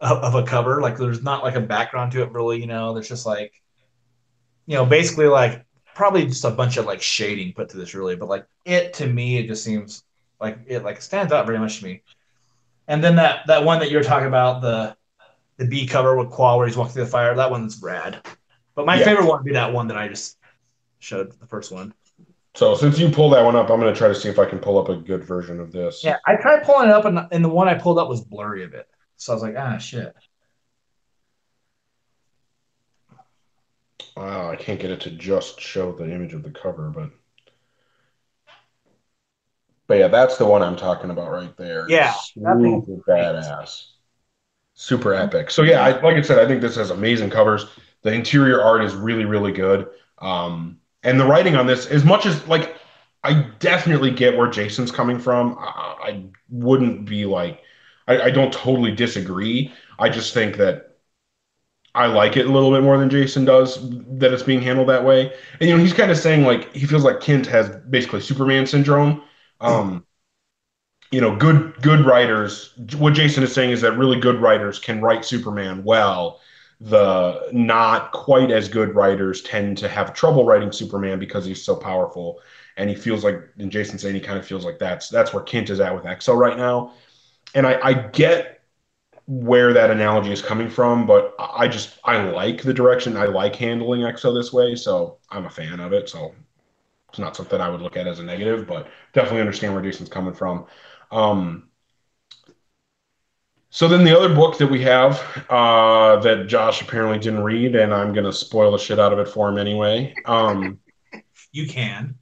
of a cover. Like there's not like a background to it really. There's just like basically like probably just a bunch of like shading put to this really. But like it to me, it just seems like it like stands out very much to me. And then that one that you're talking about, the B cover with Qual where he's walking through the fire, that one's rad. But my yeah. favorite one would be that one that I just showed, the first one. So since you pulled that one up, I'm going to try to see if I can pull up a good version of Yeah, this. I tried pulling it up, and the one I pulled up was blurry a bit. So I was like, ah, shit. I can't get it to just show the image of the cover, but yeah, that's the one I'm talking about right there. Yeah, It's that thing's super great. badass, super epic. So yeah, like I said, I think this has amazing covers. The interior art is really, really good. And the writing on this, as much as like, I definitely get where Jason's coming from. I wouldn't be like, I don't totally disagree. I just think that I like it a little bit more than Jason does that it's being handled that way. And he's kind of saying like he feels like Kent has basically Superman syndrome. Um, good writers. What Jason is saying is that really good writers can write Superman well. The not quite as good writers tend to have trouble writing Superman because he's so powerful. And he feels like, and Jason's saying he kind of feels like that's where Kent is at with Exo right now. And I get where that analogy is coming from, but I like the direction. I like handling EXO this way, so I'm a fan of it. So it's not something I would look at as a negative, but definitely understand where Jason's coming from. Um, so then the other book that we have that Josh apparently didn't read, and I'm gonna spoil the shit out of it for him anyway. You can.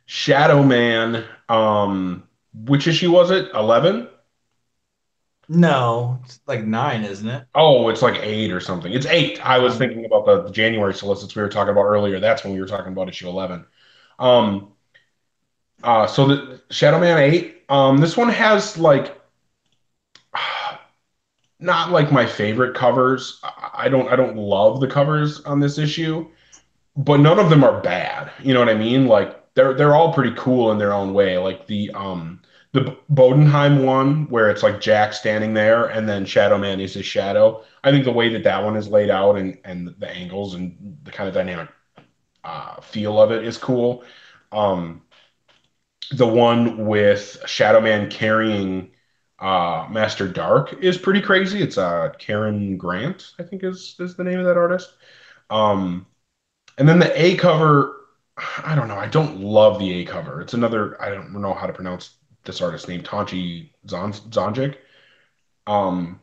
Shadow Man. Which issue was it? 11? No, it's like nine, isn't it? Oh, it's like 8 or something. It's 8. I was Um, thinking about the January solicits we were talking about earlier. That's when we were talking about issue 11. Um, so the Shadow Man 8. This one has like not like my favorite covers. I don't love the covers on this issue, but none of them are bad. You know what I mean? Like they're all pretty cool in their own way. Like the Bodenheim one where it's like Jack standing there and then Shadow Man is his shadow. I think the way that that one is laid out and the angles and the kind of dynamic feel of it is cool. Um, the one with Shadow Man carrying Master Dark is pretty crazy. It's Karen Grant, I think is the name of that artist. Um, and then the A cover, I don't know. I don't love the A cover. It's another, I don't know how to pronounce this artist's name, Tanchi Zonjic. Um,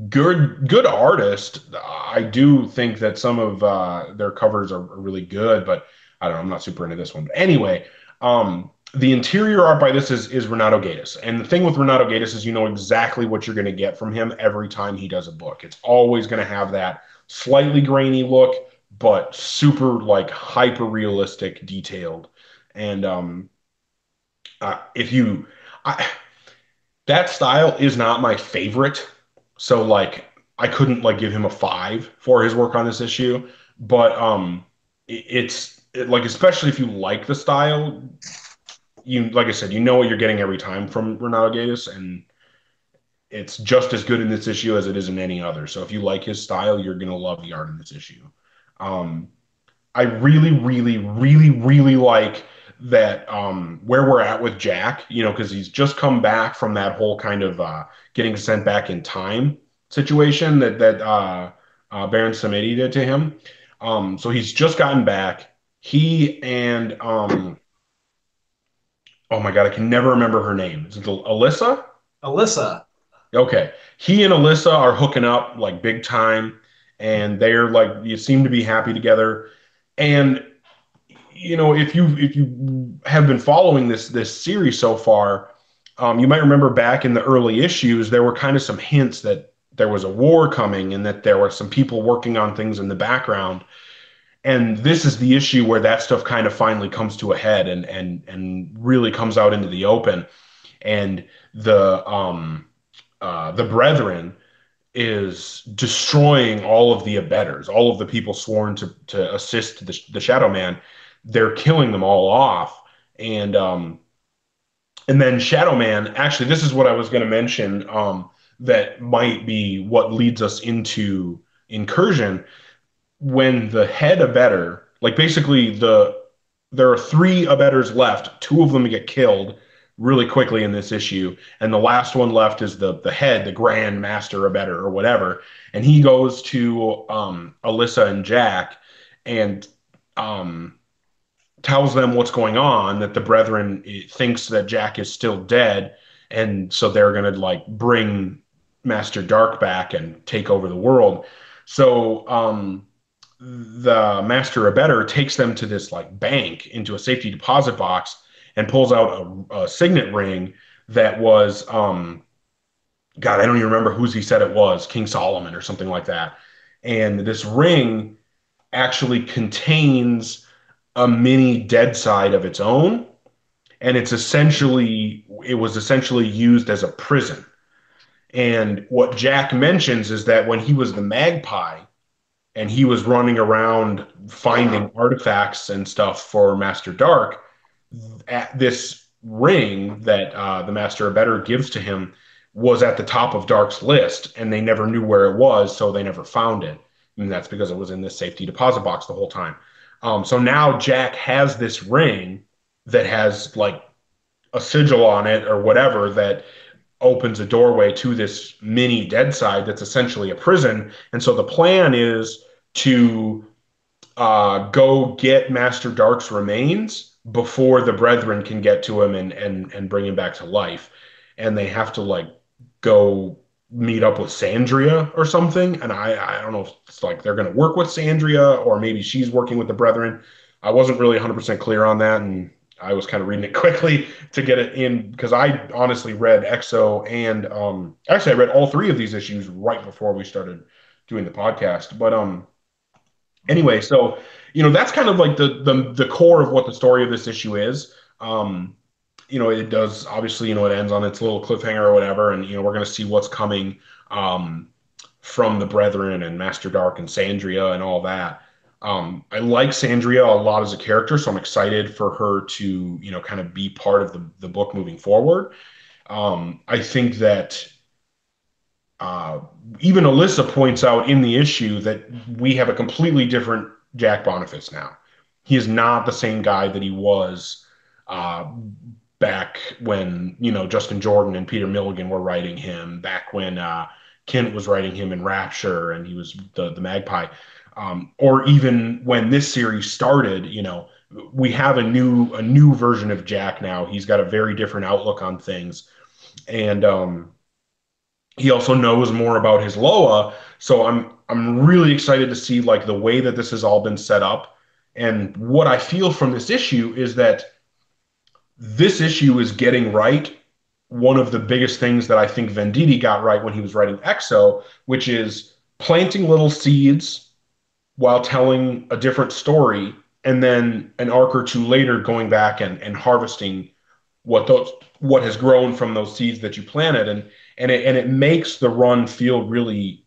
good artist. I do think that some of their covers are really good, but I don't know. I'm not super into this one. But anyway, the interior art by this is Renato Gaitis. And the thing with Renato Gaitis is you know exactly what you're going to get from him every time he does a book. It's always going to have that slightly grainy look, but super like hyper realistic, detailed. And if you, I, that style is not my favorite. So like I couldn't like give him a 5 for his work on this issue, but like especially if you like the style, you like I said, you know what you're getting every time from Renato Gaitis, and it's just as good in this issue as it is in any other. So if you like his style, you're gonna love the art in this issue. Um, I really, really, really, really like that where we're at with Jack, because he's just come back from that whole kind of getting sent back in time situation that Baron Samedi did to him. So he's just gotten back. He and oh my God, I can never remember her name. Is it Alyssa? Alyssa. Okay. He and Alyssa are hooking up like big time, and they're like you seem to be happy together. And if you have been following this series so far, you might remember back in the early issues there were kind of some hints that there was a war coming and that there were some people working on things in the background. And this is the issue where that stuff kind of finally comes to a head and really comes out into the open. And the Brethren is destroying all of the abettors, all of the people sworn to assist the Shadow Man. They're killing them all off, and and then Shadow Man. Actually, this is what I was going to mention. That might be what leads us into Incursion when the head abettor, like basically there are three abettors left. Two of them get killed really quickly in this issue, and the last one left is the head, the Grand Master abettor or whatever. And he goes to Alyssa and Jack and um, tells them what's going on, that the Brethren thinks that Jack is still dead, and so they're gonna like bring Master Dark back and take over the world. So the Master Abettor takes them to this like bank into a safety deposit box and pulls out a signet ring that was God, I don't even remember whose he said it was, King Solomon or something like that. And this ring actually contains a mini dead side of its own, and it was essentially used as a prison. And what Jack mentions is that when he was the Magpie and he was running around finding artifacts and stuff for Master Dark, at this ring that the Master Abettor gives to him was at the top of Dark's list, and they never knew where it was, so they never found it. And that's because it was in this safety deposit box the whole time. So now Jack has this ring that has like a sigil on it or whatever that opens a doorway to this mini dead side that's essentially a prison. And so the plan is to go get Master Dark's remains before the Brethren can get to him and bring him back to life. And they have to like go meet up with Sandria or something. And I don't know if it's like they're going to work with Sandria or maybe she's working with the Brethren. I wasn't really 100% clear on that. And I was kind of reading it quickly to get it in because I honestly read EXO and actually I read all three of these issues right before we started doing the podcast. But anyway, so that's kind of like the core of what the story of this issue is. It does obviously, it ends on its little cliffhanger or whatever, and we're gonna see what's coming from the Brethren and Master Dark and Sandria and all that. I like Sandria a lot as a character, so I'm excited for her to, kind of be part of the book moving forward. I think that uh, even Alyssa points out in the issue that we have a completely different Jack Boniface now. He is not the same guy that he was uh, back when Justin Jordan and Peter Milligan were writing him. Back when Kent was writing him in Rapture, and he was the Magpie. Or even when this series started, we have a new version of Jack now. He's got a very different outlook on things, and he also knows more about his Loa. So I'm really excited to see like the way that this has all been set up. And what I feel from this issue is that this issue is getting right one of the biggest things that I think Venditti got right when he was writing EXO, which is planting little seeds while telling a different story, and then an arc or two later going back and harvesting what has grown from those seeds that you planted, and it makes the run feel really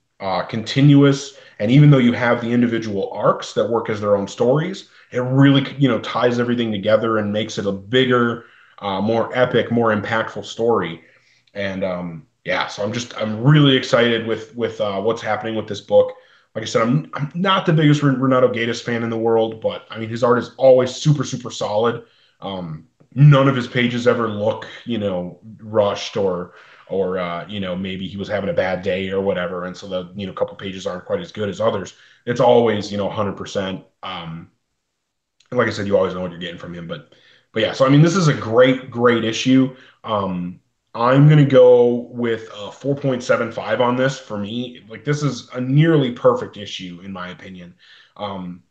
continuous. And even though you have the individual arcs that work as their own stories, it really ties everything together and makes it a bigger, more epic, more impactful story. And yeah, so I'm really excited with what's happening with this book. Like I said, I'm not the biggest Renato Gaitis fan in the world, but I mean his art is always super super solid. None of his pages ever look rushed or maybe he was having a bad day or whatever, and so the couple pages aren't quite as good as others. It's always 100%. And like I said, you always know what you're getting from him. But yeah, so I mean, this is a great issue. I'm gonna go with a 4.75 on this. For me, like this is a nearly perfect issue in my opinion. Um,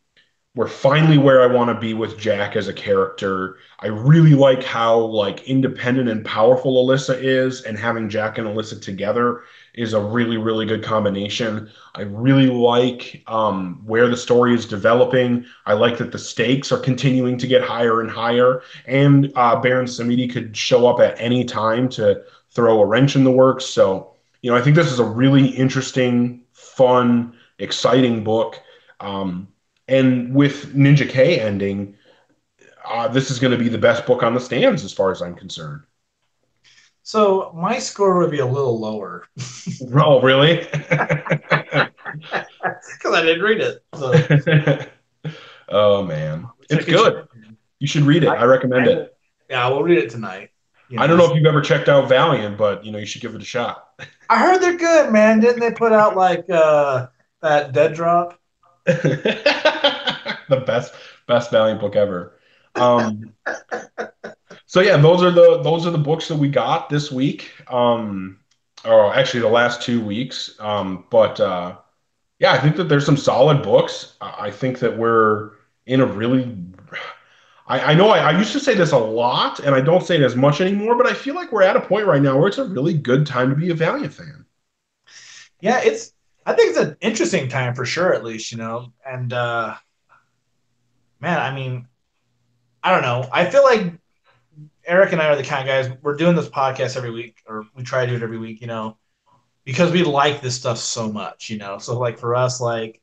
we're finally where I want to be with Jack as a character. I really like how like independent and powerful Alyssa is, and having Jack and Alyssa together is a really good combination. I really like where the story is developing. I like that the stakes are continuing to get higher and higher, and Baron Samedi could show up at any time to throw a wrench in the works. So I think this is a really interesting, fun, exciting book. And with Ninja K ending, this is going to be the best book on the stands as far as I'm concerned. So my score would be a little lower Oh, really? because I didn't read it. So Oh man, it's check it good. out. You should read it. I recommend it. Yeah, I will read it tonight. I don't know if you've ever checked out Valiant, but you should give it a shot. I heard they're good, man. Didn't they put out like that Dead Drop? The best Valiant book ever. Um, so yeah, those are the books that we got this week. Or actually the last 2 weeks. But yeah, I think that there's some solid books. I think that we're in a really I know I used to say this a lot, and I don't say it as much anymore, but I feel like we're at a point right now where it's a really good time to be a Valiant fan. Yeah, it's. I think it's an interesting time for sure, at least And man, I mean, I don't know. I feel like Eric and I are the kind of guys. We're doing this podcast every week, or we try to do it every week. Because we like this stuff so much. So like for us, like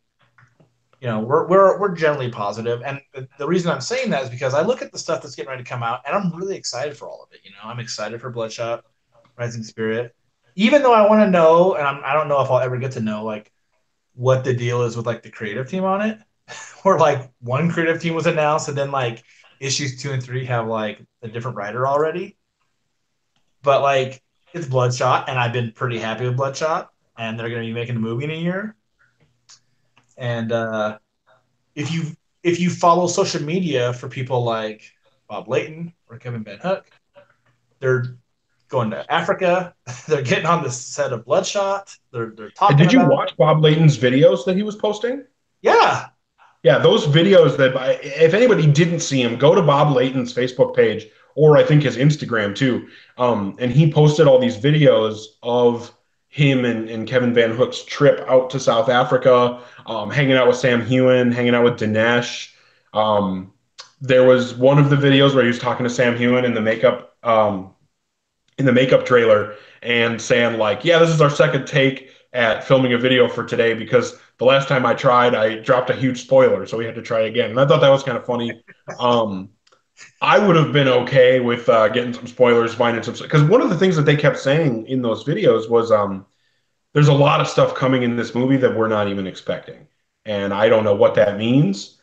we're generally positive, and the reason I'm saying that is because I look at the stuff that's getting ready to come out, and I'm really excited for all of it. I'm excited for Bloodshot, Rising Spirit, even though I want to know, and I don't know if I'll ever get to know like what the deal is with like the creative team on it, where like one creative team was announced, and then like issues 2 and 3 have like a different writer already. But like it's Bloodshot, and I've been pretty happy with Bloodshot, and they're going to be making a movie in a year. And if you if you follow social media for people like Bob Layton or Kevin Van Hook, they're going to Africa. They're getting on the set of Bloodshot. They're And talking did you about watch Bob Layton's videos that he was posting? yeah. Yeah, those videos that if anybody didn't see him, go to Bob Layton's Facebook page or I think his Instagram too. And he posted all these videos of him and Kevin Van Hook's trip out to South Africa, hanging out with Sam Hewen, hanging out with Dinesh. Um, there was one of the videos where he was talking to Sam Hewen in the makeup trailer and saying like, "Yeah, this is our second take at filming a video for today because the last time I tried, I dropped a huge spoiler, so we had to try again." And I thought that was kind of funny. Um, I would have been okay with getting some spoilers, finding some because one of the things that they kept saying in those videos was there's a lot of stuff coming in this movie that we're not even expecting. And I don't know what that means.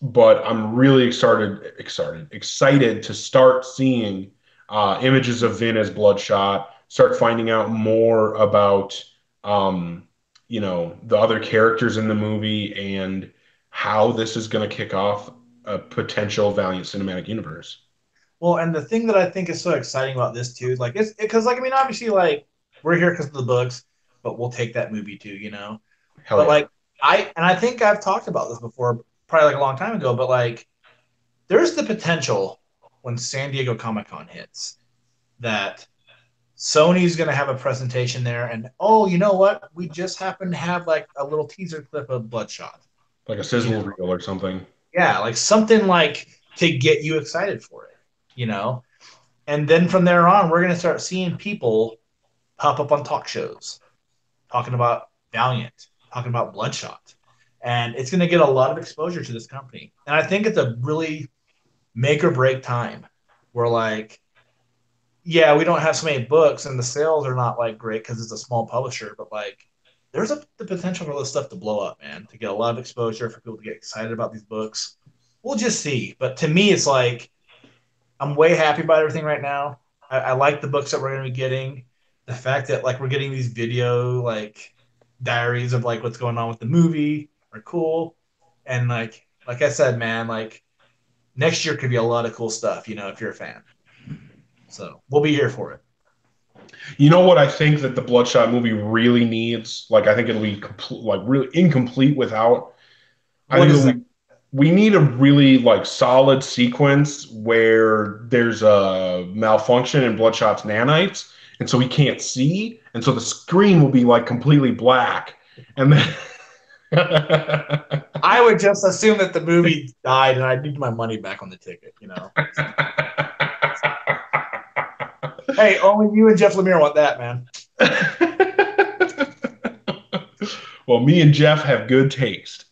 But I'm really excited to start seeing images of Vin as Bloodshot, start finding out more about, um, the other characters in the movie and how this is going to kick off a potential Valiant cinematic universe. Well, and the thing that I think is so exciting about this too, like it's because like I mean obviously like we're here because of the books, but we'll take that movie too. Hell But yeah. like I think I've talked about this before, probably like a long time ago, but like there's the potential when San Diego Comic Con hits that Sony's going to have a presentation there, and oh, you know what? We just happen to have like a little teaser clip of Bloodshot. Like a You sizzle know, reel or something. yeah, like something like to get you excited for it. You know, and then from there on, we're going to start seeing people pop up on talk shows talking about Valiant, talking about Bloodshot, and it's going to get a lot of exposure to this company. And I think it's a really make or break time where like yeah, we don't have so many books and the sales are not like great because it's a small publisher, but like the potential for this stuff to blow up, man, to get a lot of exposure for people to get excited about these books. We'll just see. But to me, it's like I'm way happy about everything right now. I like the books that we're going to be getting. The fact that like we're getting these video like diaries of like what's going on with the movie are cool. And like I said, man, like next year could be a lot of cool stuff, if you're a fan. So we'll be here for it. You know what I think that the Bloodshot movie really needs? Like, I think it'll be like really incomplete without. I What think is that that? we need a really like solid sequence where there's a malfunction in Bloodshot's nanites, and so he can't see, and so the screen will be like completely black, and then. I would just assume that the movie died and I need my money back on the ticket. Hey, only you and Jeff Lemire want that, man. Well, me and Jeff have good taste.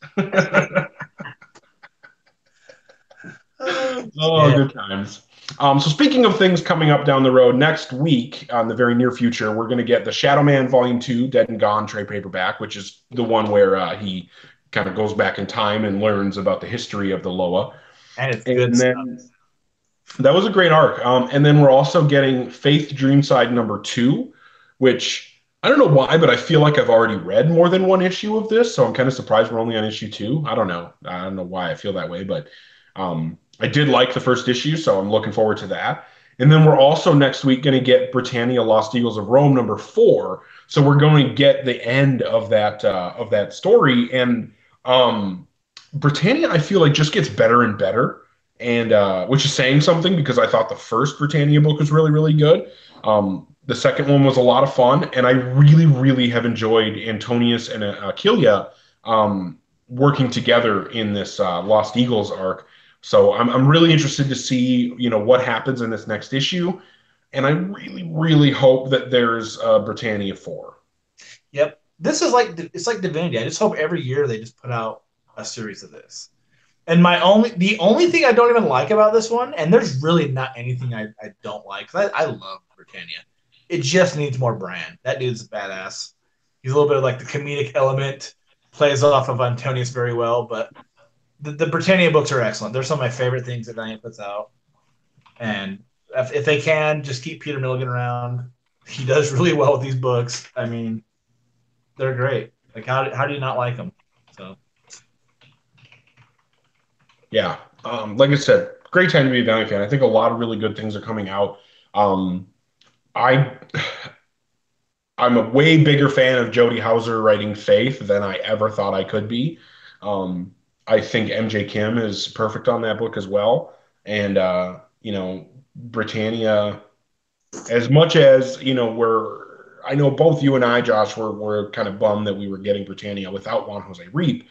Oh, Yeah, good times. So speaking of things coming up down the road, next week, on the very near future, we're going to get the Shadow Man Volume 2, Dead and Gone trade paperback, which is the one where he kind of goes back in time and learns about the history of the Loa. and it's good And stuff. then that was a great arc. And then we're also getting Faith Dreamside number 2, which I don't know why, but I feel like I've already read more than one issue of this. So I'm kind of surprised we're only on issue 2. I don't know. I don't know why I feel that way, but I did like the first issue, so I'm looking forward to that. And then we're also next week going to get Britannia Lost Eagles of Rome #4. So we're going to get the end of that story. And um, Britannia, I feel like just gets better and better, and which is saying something because I thought the first Britannia book was really really good. The second one was a lot of fun, and I really really have enjoyed Antonius and Achillia working together in this Lost Eagles arc. So I'm really interested to see, what happens in this next issue, and I really really hope that there's Britannia 4. Yep. This is like it's like Divinity. I just hope every year they just put out a series of this. And the only thing I don't even like about this one, and there's really not anything I don't like, 'cause I love Britannia. It just needs more Brand. That dude's badass. He's a little bit of like the comedic element, plays off of Antonius very well, but the Britannia books are excellent. They're some of my favorite things that Valiant puts out. And if they can, just keep Peter Milligan around. He does really well with these books. I mean, they're great. Like, how do you not like them? So, Yeah, like I said, great time to be a Valiant fan. I think a lot of really good things are coming out. Um, I I'm a way bigger fan of Jody Hauser writing Faith than I ever thought I could be. I think MJ Kim is perfect on that book as well. And Britannia, as much as, I know both you and I, Josh, were kind of bummed that we were getting Britannia without Juan Jose Reap,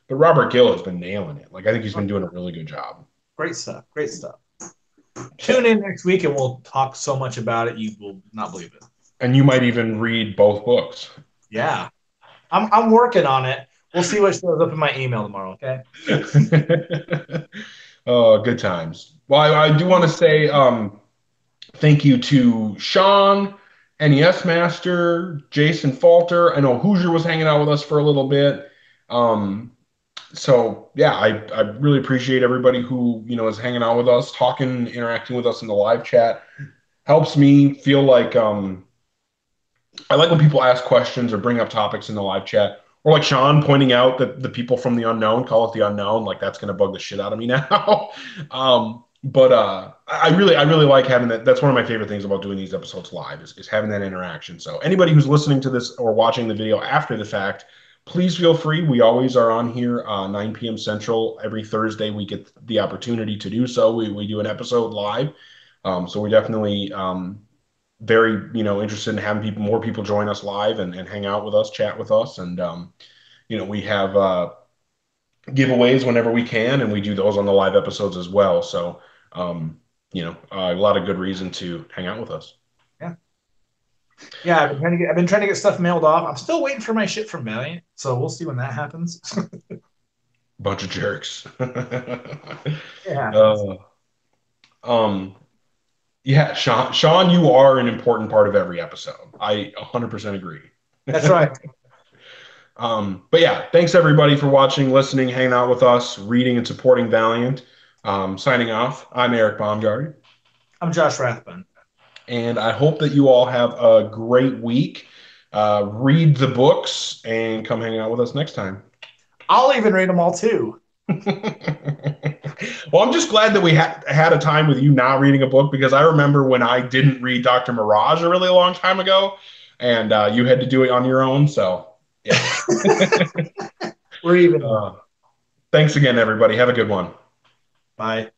but Robert Gill has been nailing it. Like, I think he's been doing a really good job. great stuff. Great stuff. Tune in next week and we'll talk so much about it you will not believe it. And you might even read both books. Yeah. I'm working on it. We'll see what shows up in my email tomorrow, okay? Oh, good times. Well, I do want to say thank you to Sean, NES Master, Jason Falter. I know Hoosier was hanging out with us for a little bit. Um, so yeah, I really appreciate everybody who, is hanging out with us, talking, interacting with us in the live chat. Helps me feel like I like when people ask questions or bring up topics in the live chat, or like Sean pointing out that the people from the unknown call it the unknown. Like that's going to bug the shit out of me now. But I really like having that. That's one of my favorite things about doing these episodes live is having that interaction. So anybody who's listening to this or watching the video after the fact, please feel free. We always are on here 9 p.m. Central every Thursday. We get the opportunity to do so. We do an episode live. So we definitely very interested in having more people join us live and hang out with us, chat with us, and we have giveaways whenever we can, and we do those on the live episodes as well. So a lot of good reason to hang out with us. Yeah. Yeah, I've been trying to get stuff mailed off. I'm still waiting for my shit from Valiant, so we'll see when that happens. Bunch of jerks. Yeah. Um, yeah, Sean, you are an important part of every episode. I 100% agree. That's right. But yeah, thanks everybody for watching, listening, hanging out with us, reading and supporting Valiant. Signing off, I'm Eric Baumgard. I'm Josh Rathbun. And I hope that you all have a great week. Read the books and come hang out with us next time. I'll even read them all too. Well, I'm just glad that we had a time with you not reading a book, because I remember when I didn't read Dr. Mirage a really long time ago, and you had to do it on your own. So, yeah. We're even. Thanks again, everybody. Have a good one. Bye.